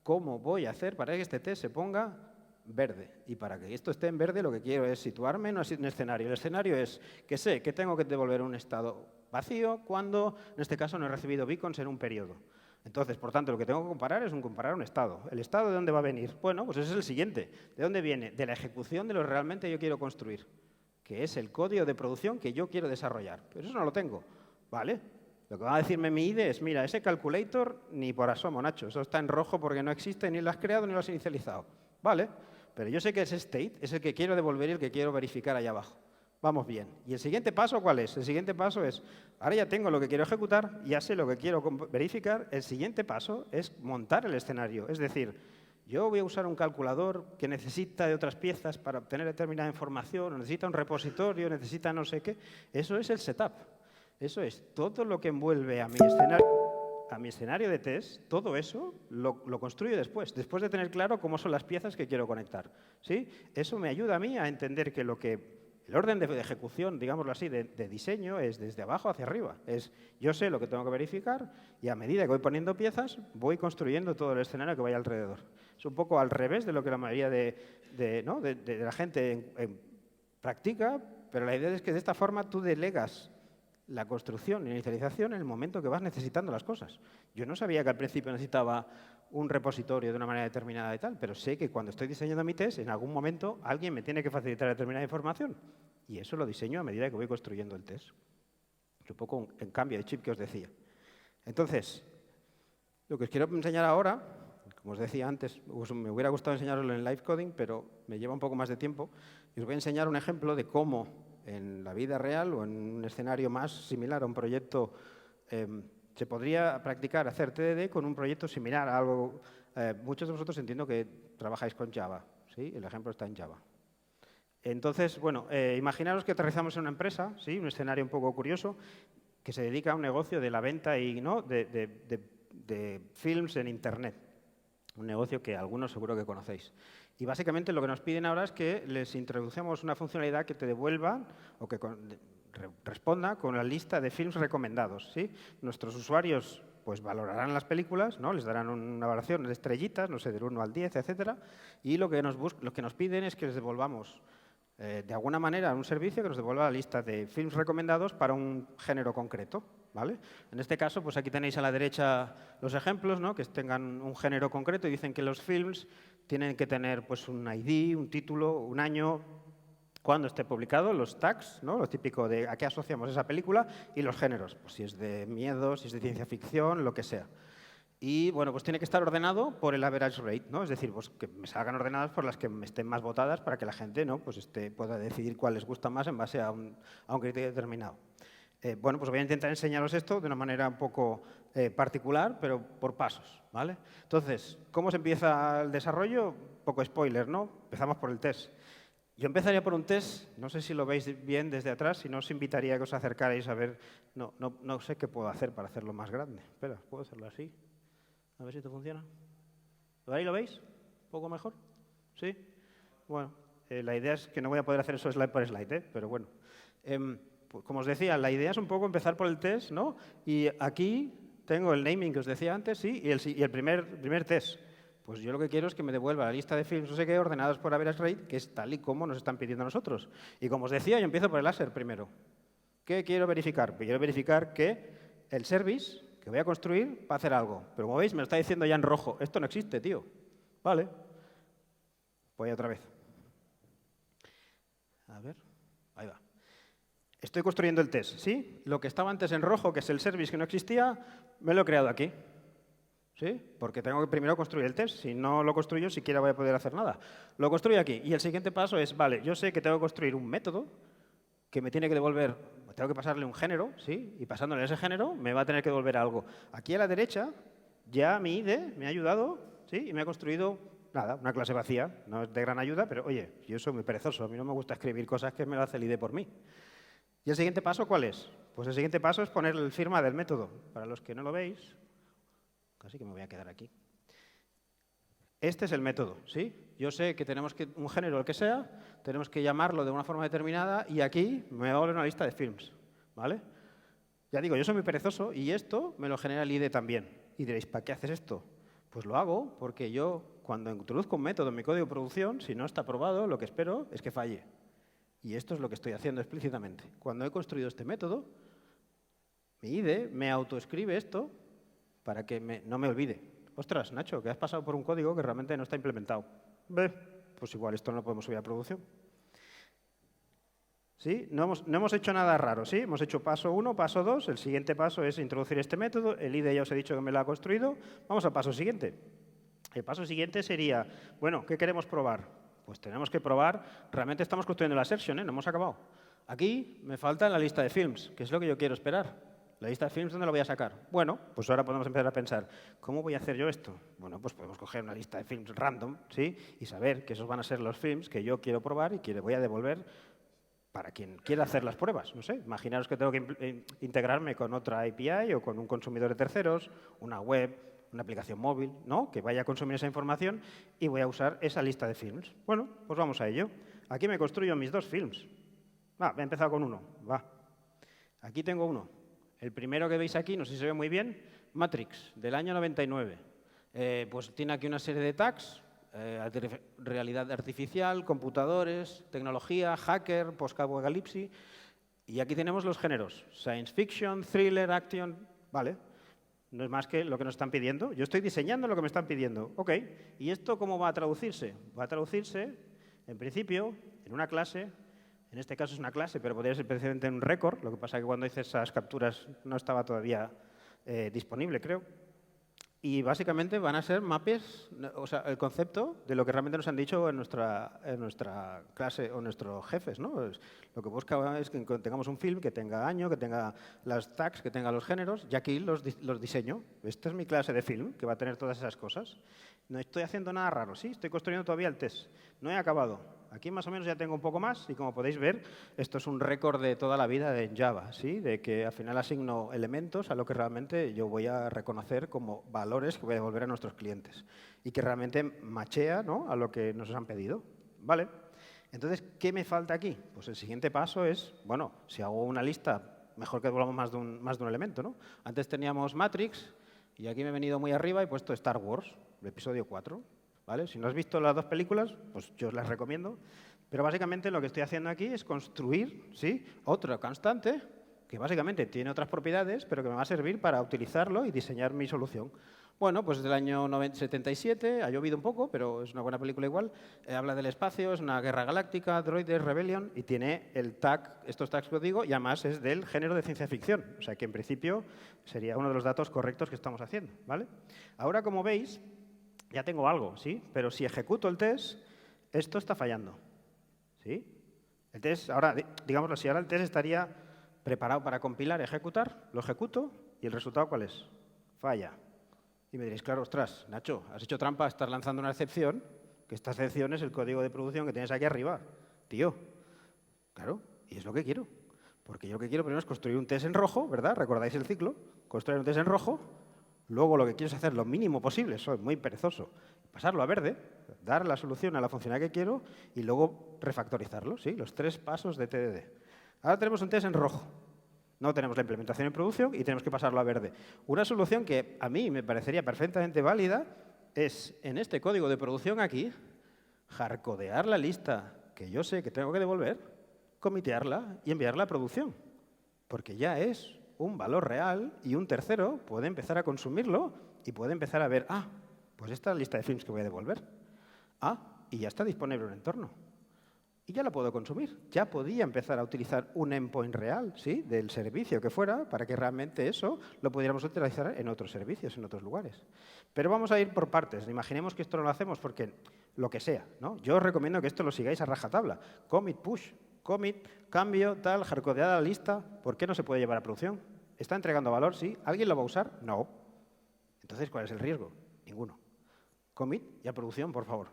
cómo voy a hacer para que este test se ponga verde. Y para que esto esté en verde, lo que quiero es situarme en un escenario. El escenario es que sé que tengo que devolver un estado vacío cuando, en este caso, no he recibido beacons en un periodo. Entonces, por tanto, lo que tengo que comparar es comparar un estado. ¿El estado de dónde va a venir? Bueno, pues ese es el siguiente. ¿De dónde viene? De la ejecución de lo que realmente yo quiero construir, que es el código de producción que yo quiero desarrollar. Pero eso no lo tengo. ¿Vale? Lo que va a decirme mi IDE es, mira, ese calculator ni por asomo, Nacho. Eso está en rojo porque no existe, ni lo has creado ni lo has inicializado. ¿Vale? Pero yo sé que ese state es el que quiero devolver y el que quiero verificar allá abajo. Vamos bien. ¿Y el siguiente paso cuál es? El siguiente paso es, ahora ya tengo lo que quiero ejecutar, ya sé lo que quiero verificar, el siguiente paso es montar el escenario. Es decir, yo voy a usar un calculador que necesita de otras piezas para obtener determinada información, o necesita un repositorio, necesita no sé qué. Eso es el setup. Eso es todo lo que envuelve a mi escenario de test, todo eso lo construyo después de tener claro cómo son las piezas que quiero conectar. ¿Sí? Eso me ayuda a mí a entender que el orden de ejecución, digámoslo así, de diseño es desde abajo hacia arriba. Yo sé lo que tengo que verificar y a medida que voy poniendo piezas, voy construyendo todo el escenario que vaya alrededor. Es un poco al revés de lo que la mayoría de la gente practica, pero la idea es que de esta forma tú delegas la construcción y la inicialización en el momento que vas necesitando las cosas. Yo no sabía que al principio necesitaba un repositorio de una manera determinada y tal, pero sé que cuando estoy diseñando mi test, en algún momento alguien me tiene que facilitar determinada información. Y eso lo diseño a medida que voy construyendo el test. Es un poco un cambio de chip que os decía. Entonces, lo que os quiero enseñar ahora, como os decía antes, me hubiera gustado enseñaroslo en live coding, pero me lleva un poco más de tiempo. Y os voy a enseñar un ejemplo de cómo en la vida real o en un escenario más similar a un proyecto se podría practicar hacer TDD con un proyecto similar a algo. Muchos de vosotros entiendo que trabajáis con Java, ¿sí? El ejemplo está en Java. Entonces, bueno, imaginaros que aterrizamos en una empresa, ¿sí? Un escenario un poco curioso, que se dedica a un negocio de la venta y, ¿no? de films en Internet. Un negocio que algunos seguro que conocéis. Y básicamente lo que nos piden ahora es que les introducemos una funcionalidad que te devuelva o que responda con la lista de films recomendados, ¿sí? Nuestros usuarios pues valorarán las películas, ¿no? Les darán una valoración de estrellitas, no sé, del 1 al 10, etcétera, y lo que nos piden es que les devolvamos de alguna manera un servicio que nos devuelva la lista de films recomendados para un género concreto, ¿vale? En este caso, pues aquí tenéis a la derecha los ejemplos, ¿no? Que tengan un género concreto y dicen que los films tienen que tener pues un ID, un título, un año, cuando esté publicado, los tags, ¿no? Lo típico de a qué asociamos esa película, y los géneros, pues si es de miedo, si es de ciencia ficción, lo que sea. Y bueno, pues tiene que estar ordenado por el average rate, ¿no? Es decir, pues que me salgan ordenadas por las que me estén más votadas para que la gente, ¿no? Pues pueda decidir cuál les gusta más en base a un criterio determinado. Bueno, pues voy a intentar enseñaros esto de una manera un poco particular, pero por pasos, ¿vale? Entonces, ¿cómo se empieza el desarrollo? Poco spoiler, ¿no? Empezamos por el test. Yo empezaría por un test, no sé si lo veis bien desde atrás, si no os invitaría a que os acercarais a ver, no sé qué puedo hacer para hacerlo más grande. Espera, ¿puedo hacerlo así? A ver si esto funciona. ¿Ahí lo veis? ¿Un poco mejor? ¿Sí? Bueno, la idea es que no voy a poder hacer eso slide por slide, pero bueno. Pues como os decía, la idea es un poco empezar por el test, ¿no? Y aquí tengo el naming que os decía antes, sí, y el primer test. Pues yo lo que quiero es que me devuelva la lista de films, no sé qué, ordenados por average rate, que es tal y como nos están pidiendo a nosotros. Y como os decía, yo empiezo por el láser primero. ¿Qué quiero verificar? Pues quiero verificar que el service que voy a construir va a hacer algo. Pero como veis, me lo está diciendo ya en rojo. Esto no existe, tío. Vale. Voy otra vez. A ver. Ahí va. Estoy construyendo el test, ¿sí? Lo que estaba antes en rojo, que es el service que no existía, me lo he creado aquí. ¿Sí? Porque tengo que primero construir el test. Si no lo construyo, siquiera voy a poder hacer nada. Lo construyo aquí. Y el siguiente paso es, vale, yo sé que tengo que construir un método que me tiene que devolver, tengo que pasarle un género, ¿sí? Y pasándole ese género me va a tener que devolver algo. Aquí a la derecha ya mi IDE me ha ayudado, ¿sí? Y me ha construido, nada, una clase vacía. No es de gran ayuda, pero oye, yo soy muy perezoso. A mí no me gusta escribir cosas que me lo hace el IDE por mí. ¿Y el siguiente paso cuál es? Pues el siguiente paso es poner el firma del método. Para los que no lo veis, casi que me voy a quedar aquí. Este es el método, ¿sí? Yo sé que tenemos que, un género, el que sea, tenemos que llamarlo de una forma determinada y aquí me va a volver una lista de films, ¿vale? Ya digo, yo soy muy perezoso y esto me lo genera el IDE también. Y diréis, ¿para qué haces esto? Pues lo hago porque yo, cuando introduzco un método en mi código de producción, si no está aprobado, lo que espero es que falle. Y esto es lo que estoy haciendo explícitamente. Cuando he construido este método, mi IDE me autoescribe esto para que no me olvide. Ostras, Nacho, que has pasado por un código que realmente no está implementado. Pues igual esto no lo podemos subir a producción. ¿Sí? No hemos hecho nada raro, ¿sí? Hemos hecho paso 1, paso 2. El siguiente paso es introducir este método. El IDE ya os he dicho que me lo ha construido. Vamos al paso siguiente. El paso siguiente sería, bueno, ¿qué queremos probar? Pues tenemos que probar, realmente estamos construyendo la assertion, ¿eh? No hemos acabado. Aquí me falta la lista de films, que es lo que yo quiero esperar. La lista de films, ¿dónde la voy a sacar? Bueno, pues ahora podemos empezar a pensar, ¿cómo voy a hacer yo esto? Bueno, pues podemos coger una lista de films random, ¿sí? Y saber que esos van a ser los films que yo quiero probar y que le voy a devolver para quien quiera hacer las pruebas. No sé, imaginaros que tengo que integrarme con otra API o con un consumidor de terceros, una web, una aplicación móvil, ¿no? Que vaya a consumir esa información y voy a usar esa lista de films. Bueno, pues vamos a ello. Aquí me construyo mis dos films. He empezado con uno. Aquí tengo uno. El primero que veis aquí, no sé si se ve muy bien, Matrix, del año 99. Pues tiene aquí una serie de tags, realidad artificial, computadores, tecnología, hacker, post-apocalipsis. Y aquí tenemos los géneros, science fiction, thriller, action, ¿vale? No es más que lo que nos están pidiendo. Yo estoy diseñando lo que me están pidiendo. Ok, ¿y esto cómo va a traducirse? Va a traducirse, en principio, en una clase. En este caso es una clase, pero podría ser precisamente en un récord. Lo que pasa es que cuando hice esas capturas no estaba todavía disponible, creo. Y básicamente van a ser mapes, o sea, el concepto de lo que realmente nos han dicho en nuestra clase o nuestros jefes, ¿no? Lo que busca es que tengamos un film que tenga año, que tenga las tags, que tenga los géneros, y aquí los diseño. Esta es mi clase de film, que va a tener todas esas cosas. No estoy haciendo nada raro, ¿sí? Estoy construyendo todavía el test. No he acabado. Aquí más o menos ya tengo un poco más y como podéis ver, esto es un récord de toda la vida de Java, ¿sí? De que al final asigno elementos a lo que realmente yo voy a reconocer como valores que voy a devolver a nuestros clientes y que realmente machea, ¿no? A lo que nos han pedido. ¿Vale? Entonces, ¿qué me falta aquí? Pues el siguiente paso es, bueno, si hago una lista, mejor que volvamos más de un elemento, ¿no? Antes teníamos Matrix y aquí me he venido muy arriba y he puesto Star Wars, el episodio 4. ¿Vale? Si no has visto las dos películas, pues yo os las recomiendo. Pero básicamente lo que estoy haciendo aquí es construir, ¿sí?, otra constante que básicamente tiene otras propiedades, pero que me va a servir para utilizarlo y diseñar mi solución. Bueno, pues del año 77, ha llovido un poco, pero es una buena película igual. Habla del espacio, es una guerra galáctica, droides, rebelión, y tiene el tag, estos tags que os digo, y además es del género de ciencia ficción. O sea que en principio sería uno de los datos correctos que estamos haciendo, ¿vale? Ahora, como veis, ya tengo algo, ¿sí? Pero si ejecuto el test, esto está fallando, ¿sí? El test, ahora, digámoslo así, ahora el test estaría preparado para compilar, ejecutar, lo ejecuto, y el resultado, ¿cuál es? Falla. Y me diréis, claro, ostras, Nacho, has hecho trampa, estás lanzando una excepción, que esta excepción es el código de producción que tienes aquí arriba. Tío, claro, y es lo que quiero. Porque yo lo que quiero primero es construir un test en rojo, ¿verdad? ¿Recordáis el ciclo? Construir un test en rojo. Luego lo que quiero es hacer lo mínimo posible, soy muy perezoso, pasarlo a verde, dar la solución a la funcionalidad que quiero y luego refactorizarlo, ¿sí? Los 3 pasos de TDD. Ahora tenemos un test en rojo. No tenemos la implementación en producción y tenemos que pasarlo a verde. Una solución que a mí me parecería perfectamente válida es, en este código de producción aquí, hardcodear la lista que yo sé que tengo que devolver, comitearla y enviarla a producción. Porque ya es un valor real y un tercero puede empezar a consumirlo y puede empezar a ver, pues esta es la lista de films que voy a devolver. Y ya está disponible en un entorno. Y ya la puedo consumir. Ya podía empezar a utilizar un endpoint real, ¿sí?, del servicio que fuera, para que realmente eso lo pudiéramos utilizar en otros servicios, en otros lugares. Pero vamos a ir por partes. Imaginemos que esto no lo hacemos porque lo que sea, ¿no? Yo os recomiendo que esto lo sigáis a rajatabla. Commit, push, commit, cambio, tal, hardcodeada la lista. ¿Por qué no se puede llevar a producción? ¿Está entregando valor? ¿Sí? ¿Alguien lo va a usar? No. Entonces, ¿cuál es el riesgo? Ninguno. Commit y a producción, por favor.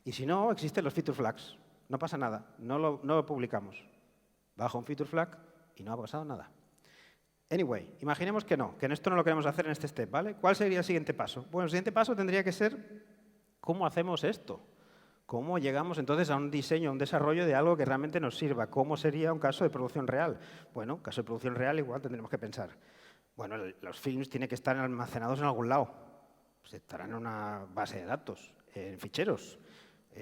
Y si no, existen los feature flags. No pasa nada, no lo publicamos. Bajo un feature flag y no ha pasado nada. Anyway, imaginemos que no, que esto no lo queremos hacer en este step, ¿vale? ¿Cuál sería el siguiente paso? Bueno, el siguiente paso tendría que ser ¿cómo hacemos esto? ¿Cómo llegamos entonces a un diseño, a un desarrollo de algo que realmente nos sirva? ¿Cómo sería un caso de producción real? Bueno, caso de producción real igual tendremos que pensar. Bueno, los films tienen que estar almacenados en algún lado. Pues estarán en una base de datos, en ficheros.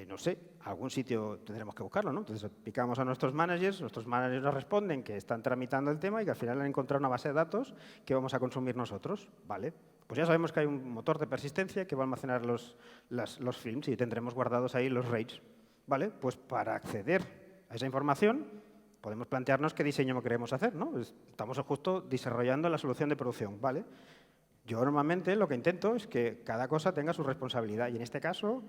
No sé, algún sitio tendremos que buscarlo, ¿no? Entonces picamos a nuestros managers nos responden que están tramitando el tema y que al final han encontrado una base de datos que vamos a consumir nosotros. Vale, pues ya sabemos que hay un motor de persistencia que va a almacenar los films y tendremos guardados ahí los RAIDs. Vale, pues para acceder a esa información podemos plantearnos qué diseño queremos hacer, ¿no? Estamos justo desarrollando la solución de producción, ¿vale? Yo normalmente lo que intento es que cada cosa tenga su responsabilidad y en este caso,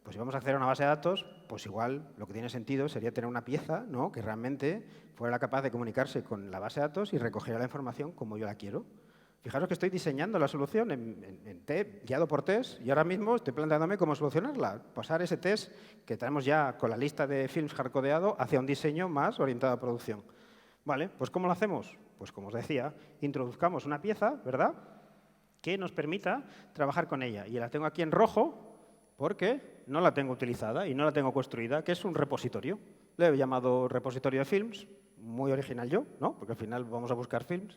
pues si vamos a hacer una base de datos, pues igual lo que tiene sentido sería tener una pieza, ¿no?, que realmente fuera capaz de comunicarse con la base de datos y recogiera la información como yo la quiero. Fijaros que estoy diseñando la solución guiado por test y ahora mismo estoy planteándome cómo solucionarla. Pasar ese test que tenemos ya con la lista de films hardcodeado hacia un diseño más orientado a producción. Vale, pues ¿cómo lo hacemos? Pues como os decía, introduzcamos una pieza, ¿verdad?, que nos permita trabajar con ella. Y la tengo aquí en rojo porque no la tengo utilizada y no la tengo construida, que es un repositorio. Le he llamado repositorio de films, muy original yo, ¿no?, porque al final vamos a buscar films.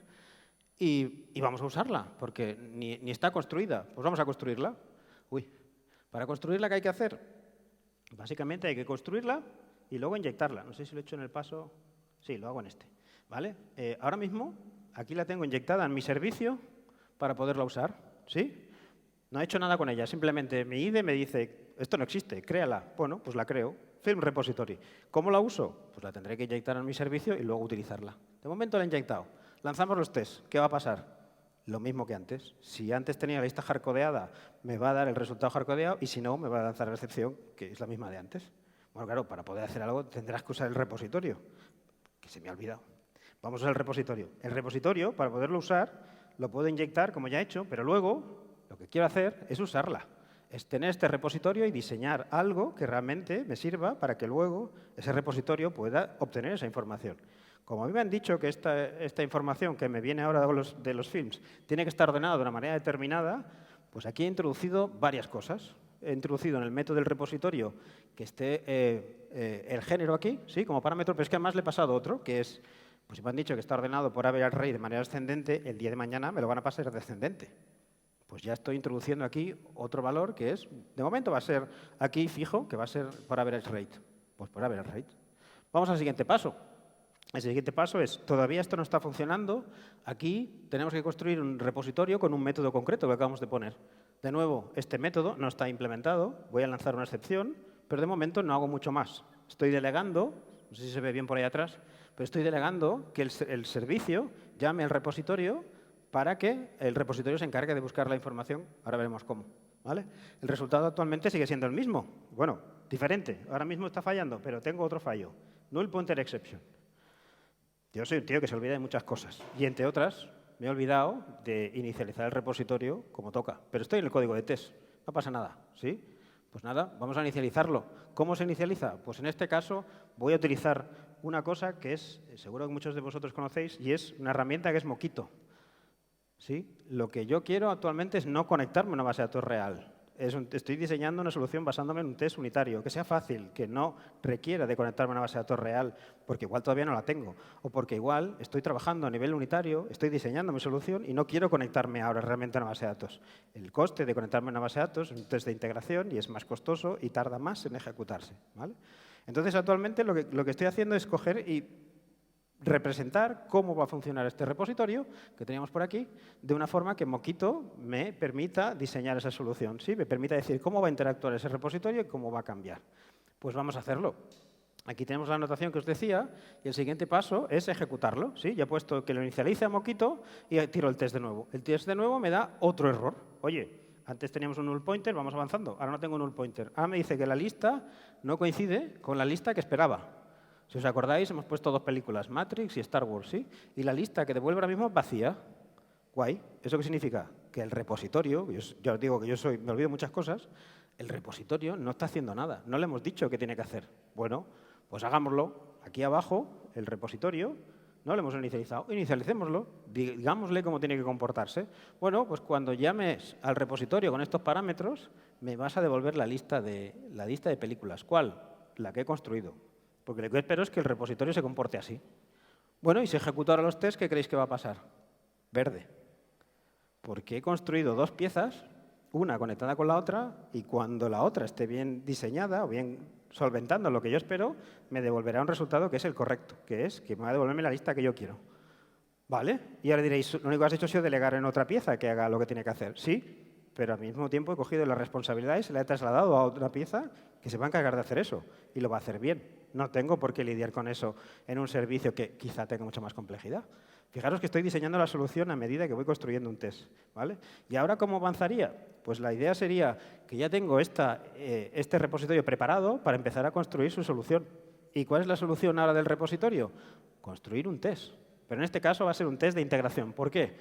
Y vamos a usarla, porque ni está construida. Pues vamos a construirla. Para construirla, ¿qué hay que hacer? Básicamente hay que construirla y luego inyectarla. No sé si lo he hecho en el paso. Sí, lo hago en este. ¿Vale? Ahora mismo, aquí la tengo inyectada en mi servicio para poderla usar. ¿Sí? No he hecho nada con ella. Simplemente mi IDE me dice, esto no existe, créala. Bueno, pues la creo. Film Repository. ¿Cómo la uso? Pues la tendré que inyectar en mi servicio y luego utilizarla. De momento la he inyectado. Lanzamos los tests. ¿Qué va a pasar? Lo mismo que antes. Si antes tenía la lista hardcodeada, me va a dar el resultado hardcodeado y si no, me va a lanzar la excepción, que es la misma de antes. Bueno, claro, para poder hacer algo tendrás que usar el repositorio, que se me ha olvidado. Vamos a usar el repositorio. El repositorio, para poderlo usar, lo puedo inyectar, como ya he hecho, pero luego lo que quiero hacer es usarla. Es tener este repositorio y diseñar algo que realmente me sirva para que luego ese repositorio pueda obtener esa información. Como a mí me han dicho que esta información que me viene ahora de los films tiene que estar ordenada de una manera determinada, pues aquí he introducido varias cosas. he introducido en el método del repositorio que esté el género aquí, ¿sí? Como parámetro, pero es que además le he pasado otro, que es, pues si me han dicho que está ordenado por average rate de manera ascendente, el día de mañana me lo van a pasar descendente. Pues ya estoy introduciendo aquí otro valor que es, de momento va a ser aquí fijo, que va a ser por average rate. Pues por average rate. Vamos al siguiente paso. El siguiente paso es, todavía esto no está funcionando, aquí tenemos que construir un repositorio con un método concreto que acabamos de poner. De nuevo, este método no está implementado, voy a lanzar una excepción, pero de momento no hago mucho más. Estoy delegando, no sé si se ve bien por ahí atrás, pero estoy delegando que el servicio llame al repositorio para que el repositorio se encargue de buscar la información. Ahora veremos cómo. ¿Vale? El resultado actualmente sigue siendo el mismo. Bueno, diferente. Ahora mismo está fallando, pero tengo otro fallo. Null pointer exception. Yo soy un tío que se olvida de muchas cosas. Y entre otras, me he olvidado de inicializar el repositorio como toca. Pero estoy en el código de test. No pasa nada. ¿Sí? Pues nada, vamos a inicializarlo. ¿Cómo se inicializa? Pues en este caso voy a utilizar una cosa que es, seguro que muchos de vosotros conocéis, y es una herramienta que es Mockito. ¿Sí? Lo que yo quiero actualmente es no conectarme a una base de datos real. Estoy diseñando una solución basándome en un test unitario, que sea fácil, que no requiera de conectarme a una base de datos real, porque igual todavía no la tengo, o porque igual estoy trabajando a nivel unitario, estoy diseñando mi solución y no quiero conectarme ahora realmente a una base de datos. El coste de conectarme a una base de datos es un test de integración y es más costoso y tarda más en ejecutarse. ¿Vale? Entonces, actualmente lo que estoy haciendo es coger y representar cómo va a funcionar este repositorio que teníamos por aquí de una forma que Mockito me permita diseñar esa solución. ¿Sí? Me permita decir cómo va a interactuar ese repositorio y cómo va a cambiar. Pues vamos a hacerlo. Aquí tenemos la anotación que os decía y el siguiente paso es ejecutarlo. ¿Sí? Ya he puesto que lo inicialice a Mockito y tiro el test de nuevo. El test de nuevo me da otro error. Oye, antes teníamos un null pointer, vamos avanzando. Ahora no tengo un null pointer. Ahora me dice que la lista no coincide con la lista que esperaba. Si os acordáis, hemos puesto dos películas, Matrix y Star Wars, ¿sí? Y la lista que devuelve ahora mismo es vacía. Guay. ¿Eso qué significa? Que el repositorio, ya os digo que me olvido muchas cosas, el repositorio no está haciendo nada. No le hemos dicho qué tiene que hacer. Bueno, pues hagámoslo. Aquí abajo, el repositorio, no lo hemos inicializado. Inicialicémoslo. Digámosle cómo tiene que comportarse. Bueno, pues cuando llames al repositorio con estos parámetros, me vas a devolver la lista de películas. ¿Cuál? La que he construido. Porque lo que espero es que el repositorio se comporte así. Bueno, y si ejecuto ahora los tests, ¿qué creéis que va a pasar? Verde. Porque he construido dos piezas, una conectada con la otra, y cuando la otra esté bien diseñada o bien solventando lo que yo espero, me devolverá un resultado que es el correcto, que es que me va a devolverme la lista que yo quiero. ¿Vale? Y ahora diréis, lo único que has hecho ha sido delegar en otra pieza que haga lo que tiene que hacer. Sí, pero al mismo tiempo he cogido la responsabilidad y se la he trasladado a otra pieza que se va a encargar de hacer eso y lo va a hacer bien. No tengo por qué lidiar con eso en un servicio que quizá tenga mucha más complejidad. Fijaros que estoy diseñando la solución a medida que voy construyendo un test. ¿Vale? ¿Y ahora cómo avanzaría? Pues la idea sería que ya tengo este repositorio preparado para empezar a construir su solución. ¿Y cuál es la solución ahora del repositorio? Construir un test. Pero en este caso va a ser un test de integración. ¿Por qué?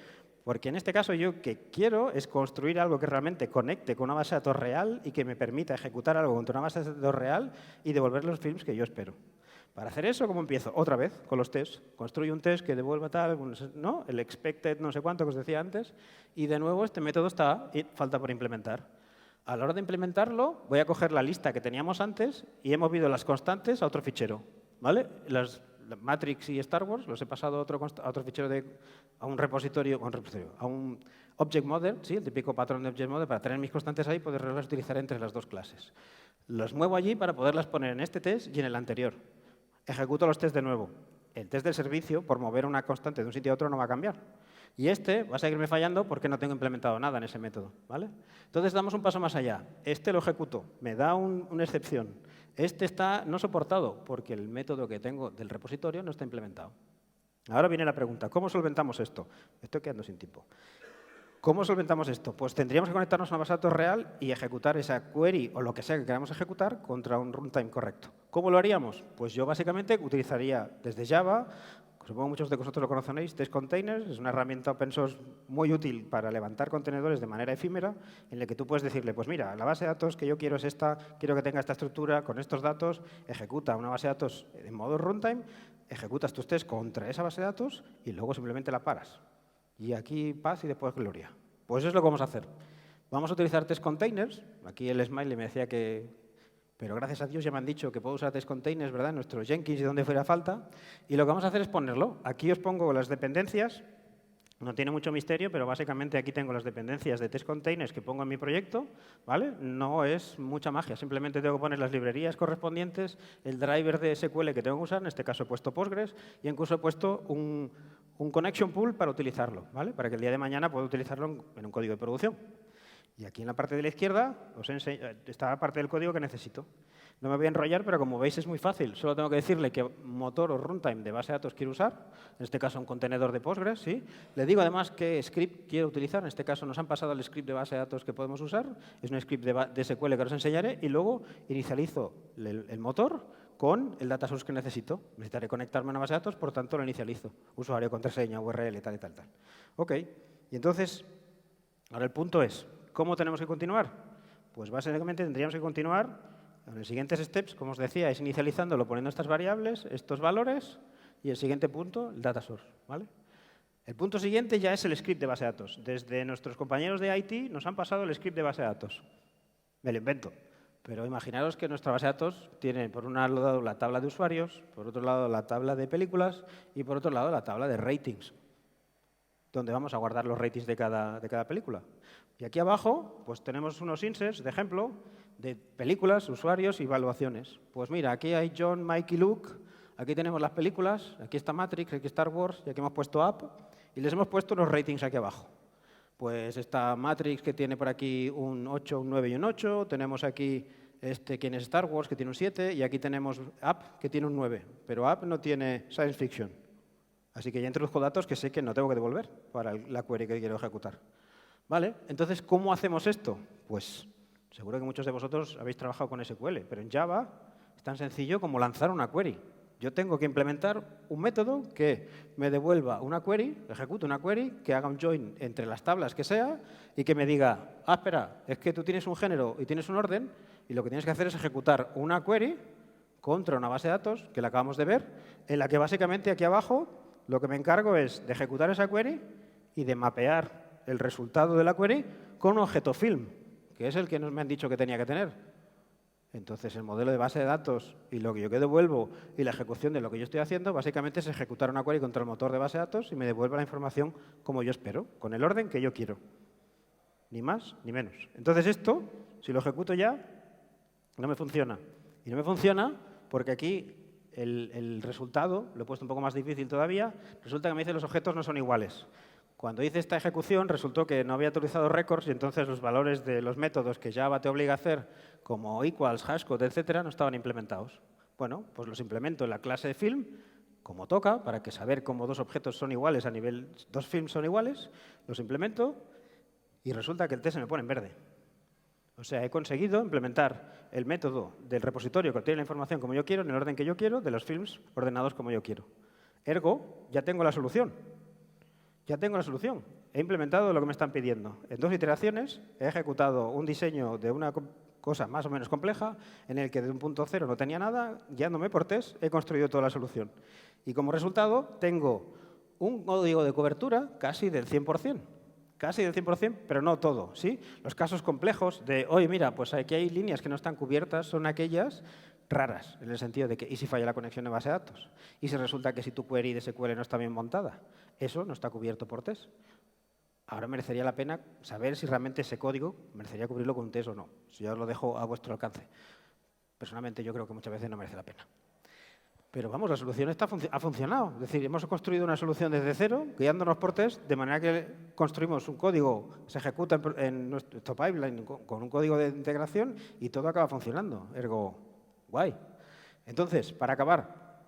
Porque en este caso yo que quiero es construir algo que realmente conecte con una base de datos real y que me permita ejecutar algo contra una base de datos real y devolver los films que yo espero. Para hacer eso, ¿cómo empiezo? Otra vez, con los tests. Construyo un test que devuelva tal, ¿no? El expected no sé cuánto que os decía antes. Y de nuevo este método falta por implementar. A la hora de implementarlo, voy a coger la lista que teníamos antes y he movido las constantes a otro fichero. ¿Vale? Matrix y Star Wars los he pasado a otro fichero, a un repositorio, a un Object Model, ¿sí? El típico patrón de Object Model, para tener mis constantes ahí y poderlas utilizar entre las dos clases. Los muevo allí para poderlas poner en este test y en el anterior. Ejecuto los tests de nuevo. El test del servicio, por mover una constante de un sitio a otro, no va a cambiar. Y este va a seguirme fallando porque no tengo implementado nada en ese método. ¿Vale? Entonces, damos un paso más allá. Este lo ejecuto, me da una excepción. Este está no soportado porque el método que tengo del repositorio no está implementado. Ahora viene la pregunta, ¿cómo solventamos esto? Me estoy quedando sin tiempo. ¿Cómo solventamos esto? Pues tendríamos que conectarnos a una base de datos real y ejecutar esa query o lo que sea que queramos ejecutar contra un runtime correcto. ¿Cómo lo haríamos? Pues yo básicamente utilizaría desde Java, supongo que muchos de vosotros lo conoceréis, Test Containers, es una herramienta open source muy útil para levantar contenedores de manera efímera, en la que tú puedes decirle, pues mira, la base de datos que yo quiero es esta, quiero que tenga esta estructura con estos datos, ejecuta una base de datos en modo runtime, ejecutas tus tests contra esa base de datos y luego simplemente la paras. Y aquí paz y después gloria. Pues eso es lo que vamos a hacer. Vamos a utilizar test containers. Aquí el smiley me decía que, pero gracias a Dios ya me han dicho que puedo usar test containers, ¿verdad? En nuestro Jenkins y donde fuera falta. Y lo que vamos a hacer es ponerlo. Aquí os pongo las dependencias. No tiene mucho misterio, pero básicamente aquí tengo las dependencias de test containers que pongo en mi proyecto, ¿vale? No es mucha magia, simplemente tengo que poner las librerías correspondientes, el driver de SQL que tengo que usar, en este caso he puesto Postgres, y incluso he puesto un connection pool para utilizarlo, ¿vale? Para que el día de mañana pueda utilizarlo en un código de producción. Y aquí en la parte de la izquierda está la parte del código que necesito. No me voy a enrollar, pero como veis es muy fácil. Solo tengo que decirle qué motor o runtime de base de datos quiero usar. En este caso un contenedor de Postgres, ¿sí? Le digo además qué script quiero utilizar. En este caso nos han pasado el script de base de datos que podemos usar. Es un script de SQL que os enseñaré. Y luego inicializo el motor con el data source que necesito. Necesitaré conectarme a una base de datos, por tanto lo inicializo. Usuario, contraseña, URL, tal y tal, tal. OK. Y entonces, ahora el punto es, ¿cómo tenemos que continuar? Pues básicamente tendríamos que continuar en los siguientes steps, como os decía, es inicializándolo poniendo estas variables, estos valores, y el siguiente punto, el data source, ¿vale? El punto siguiente ya es el script de base de datos. Desde nuestros compañeros de IT nos han pasado el script de base de datos. Me lo invento. Pero imaginaros que nuestra base de datos tiene, por un lado, la tabla de usuarios, por otro lado, la tabla de películas y, por otro lado, la tabla de ratings, donde vamos a guardar los ratings de cada película. Y aquí abajo pues tenemos unos inserts de ejemplo de películas, usuarios y evaluaciones. Pues mira, aquí hay John, Mike y Luke, aquí tenemos las películas, aquí está Matrix, aquí Star Wars, y aquí hemos puesto App, y les hemos puesto los ratings aquí abajo. Pues está Matrix, que tiene por aquí un 8, un 9 y un 8, tenemos aquí quien es Star Wars, que tiene un 7, y aquí tenemos App, que tiene un 9, pero App no tiene Science Fiction. Así que ya introduzco datos que sé que no tengo que devolver para la query que quiero ejecutar. ¿Vale? Entonces, ¿cómo hacemos esto? Pues seguro que muchos de vosotros habéis trabajado con SQL, pero en Java es tan sencillo como lanzar una query. Yo tengo que implementar un método que me devuelva una query, ejecute una query, que haga un join entre las tablas que sea y que me diga, espera, es que tú tienes un género y tienes un orden y lo que tienes que hacer es ejecutar una query contra una base de datos, que la acabamos de ver, en la que básicamente aquí abajo lo que me encargo es de ejecutar esa query y de mapear el resultado de la query con un objeto film, que es el que me han dicho que tenía que tener. Entonces, el modelo de base de datos y lo que yo devuelvo y la ejecución de lo que yo estoy haciendo, básicamente es ejecutar una query contra el motor de base de datos y me devuelve la información como yo espero, con el orden que yo quiero. Ni más ni menos. Entonces, esto, si lo ejecuto ya, no me funciona. Y no me funciona porque aquí el resultado, lo he puesto un poco más difícil todavía, resulta que me dice que los objetos no son iguales. Cuando hice esta ejecución, resultó que no había actualizado records y entonces los valores de los métodos que Java te obliga a hacer, como equals, hashcode, etcétera, no estaban implementados. Bueno, pues los implemento en la clase de film, como toca, para que saber cómo dos objetos son iguales a nivel, dos films son iguales, los implemento y resulta que el test se me pone en verde. O sea, he conseguido implementar el método del repositorio que obtiene la información como yo quiero, en el orden que yo quiero, de los films ordenados como yo quiero. Ergo, ya tengo la solución. Ya tengo la solución. He implementado lo que me están pidiendo. En 2 iteraciones he ejecutado un diseño de una cosa más o menos compleja en el que de un punto cero no tenía nada, guiándome por test, he construido toda la solución. Y como resultado tengo un código de cobertura casi del 100%. Casi del 100%, pero no todo, ¿sí? Los casos complejos de, oye, mira, pues aquí hay líneas que no están cubiertas, son aquellas raras, en el sentido de que, ¿y si falla la conexión de base de datos? ¿Y si resulta que si tu query de SQL no está bien montada? Eso no está cubierto por test. Ahora merecería la pena saber si realmente ese código merecería cubrirlo con un test o no. Si yo os lo dejo a vuestro alcance. Personalmente yo creo que muchas veces no merece la pena. Pero vamos, la solución ha funcionado. Es decir, hemos construido una solución desde cero, guiándonos por test, de manera que construimos un código, se ejecuta en nuestro pipeline con un código de integración y todo acaba funcionando. Ergo, guay. Entonces, para acabar,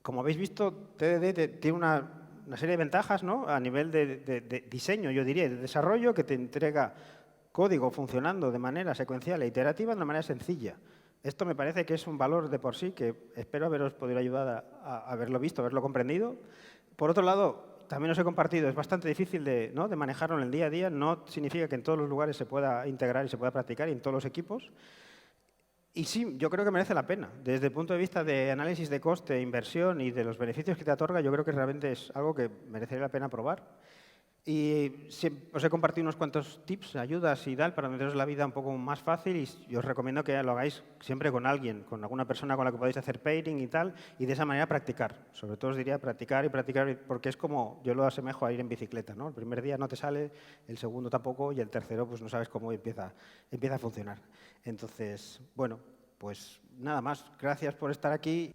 como habéis visto, TDD tiene una serie de ventajas, ¿no? A nivel de diseño, yo diría, de desarrollo, que te entrega código funcionando de manera secuencial e iterativa de una manera sencilla. Esto me parece que es un valor de por sí que espero haberos podido ayudar a haberlo visto, haberlo comprendido. Por otro lado, también os he compartido, es bastante difícil de manejarlo en el día a día. No significa que en todos los lugares se pueda integrar y se pueda practicar y en todos los equipos. Y sí, yo creo que merece la pena. Desde el punto de vista de análisis de coste, inversión y de los beneficios que te otorga, yo creo que realmente es algo que merecería la pena probar. Y os he compartido unos cuantos tips, ayudas y tal, para haceros la vida un poco más fácil y os recomiendo que lo hagáis siempre con alguien, con alguna persona con la que podáis hacer pairing y tal, y de esa manera practicar. Sobre todo os diría practicar y practicar, porque es como, yo lo asemejo a ir en bicicleta, ¿no? El primer día no te sale, el segundo tampoco y el tercero pues no sabes cómo empieza a funcionar. Entonces, bueno, pues nada más. Gracias por estar aquí.